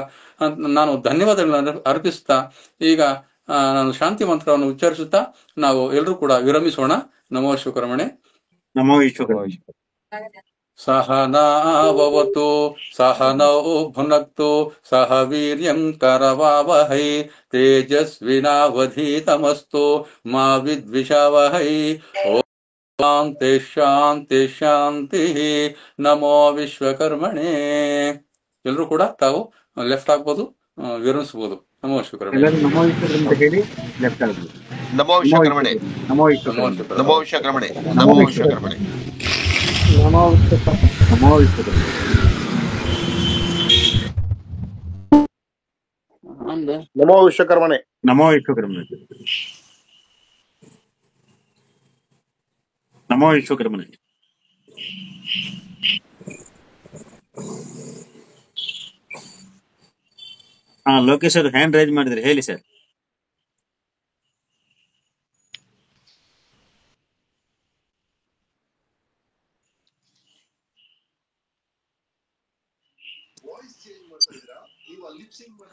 ನಾನು ಧನ್ಯವಾದಗಳನ್ನು ಅರ್ಪಿಸುತ್ತಾ ಈಗ ನಾನು ಶಾಂತಿ ಮಂತ್ರವನ್ನು ಉಚ್ಚರಿಸುತ್ತಾ ನಾವು ಎಲ್ಲರೂ ಕೂಡ ವಿರಮಿಸೋಣ. ನಮೋ ಶಿವಕರ್ಮಣೆ. ನಮೋ ವಿಶ್ವಕರ್ಮಣೆ. ಸಹನಾವವತು ಸಹನೌ ಭುನಕ್ತು ಸಹ ವೀರ್ಯಂ ಕರವಾವಹೈ ತೇಜಸ್ವಿನಾವಧೀತಮಸ್ತು ಮಾ ವಿದ್ವಿಷಾವಹೈ. ಓಂ ಶಾಂತಿ ಶಾಂತಿ ಶಾಂತಿ. ನಮೋ ವಿಶ್ವಕರ್ಮಣೆ. ಎಲ್ಲರೂ ಕೂಡ ತಾವು ಲೆಫ್ಟ್ ಆಗ್ಬೋದು, ವಿರಮಿಸಬಹುದು. ನಮೋ ವಿಶ್ವಕರ್ಮಣೆ. ನಮೋ ವಿಶ್ವಕರ್ಮಣೆ ಹೇಳಿ ಲೆಫ್ಟ್ ಆಗ್ಬೋದು. ನಮೋ ವಿಶ್ವಕರ್ಮಣೆ. ನಮೋ ವಿಶ್ವಕರ್ಮಣೆ. ನಮೋ ವಿಶ್ವಕರ್ಮಣೆ. ನಮೋ ವಿಶ್ವಕರ್ಮಣೆ. ನಮೋ ವಿಶ್ವಕರ್ಮಣೆ. ನಮೋ ವಿಶ್ವಕರ್ಮಣೆ. ನಮೋ ವಿಶ್ವಕರ್ಮಣೆ. ನಮೋ ವಿಶ್ವಕರ್ಮಣೆ. ಲೋಕೇಶ್ ಅವರು ಹ್ಯಾಂಡ್ ರೈಸ್ ಮಾಡಿದ್ರೆ ಹೇಳಿ ಸರ್.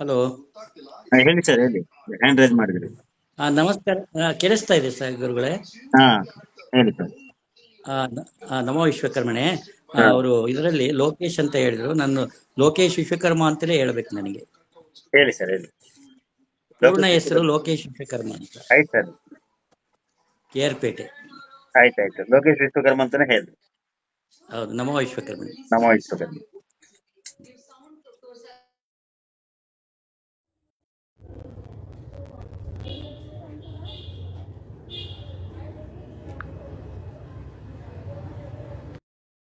ಹಲೋ, ಹೇಳಿ ಸರ್, ಹೇಳಿ. ಹ್ಯಾಂಡ್ ರೈಸ್ ಮಾಡಿದ್ರಿ. ನಮಸ್ಕಾರ. ಕೇಳಿಸ್ತಾ ಇದೆ ಸರ್ ಗುರುಗಳೇ? ಹೇಳಿ ಸರ್. ನಮೋ ವಿಶ್ವಕರ್ಮಣೆ. ಅವರು ಇದರಲ್ಲಿ ಲೋಕೇಶ್ ಅಂತ ಹೇಳಿದ್ರು. ನಾನು ಲೋಕೇಶ್ ವಿಶ್ವಕರ್ಮ ಅಂತಲೇ ಹೇಳ್ಬೇಕು ನನಗೆ. ಹೇಳಿ ಸರ್, ಹೇಳಿ. ಪೂರ್ಣ ಹೆಸರು ಲೋಕೇಶ್ ವಿಶ್ವಕರ್ಮ ಅಂತ. ಆಯ್ತು ಸರ್. ಕೇರ್ಪೇಟೆ. ಆಯ್ತಾಯ್ತು, ಲೋಕೇಶ್ ವಿಶ್ವಕರ್ಮ ಅಂತಾನೆ ಹೇಳಿ. ಹೌದು. ನಮೋ ವಿಶ್ವಕರ್ಮ. ನಮೋ ವಿಶ್ವಕರ್ಮ.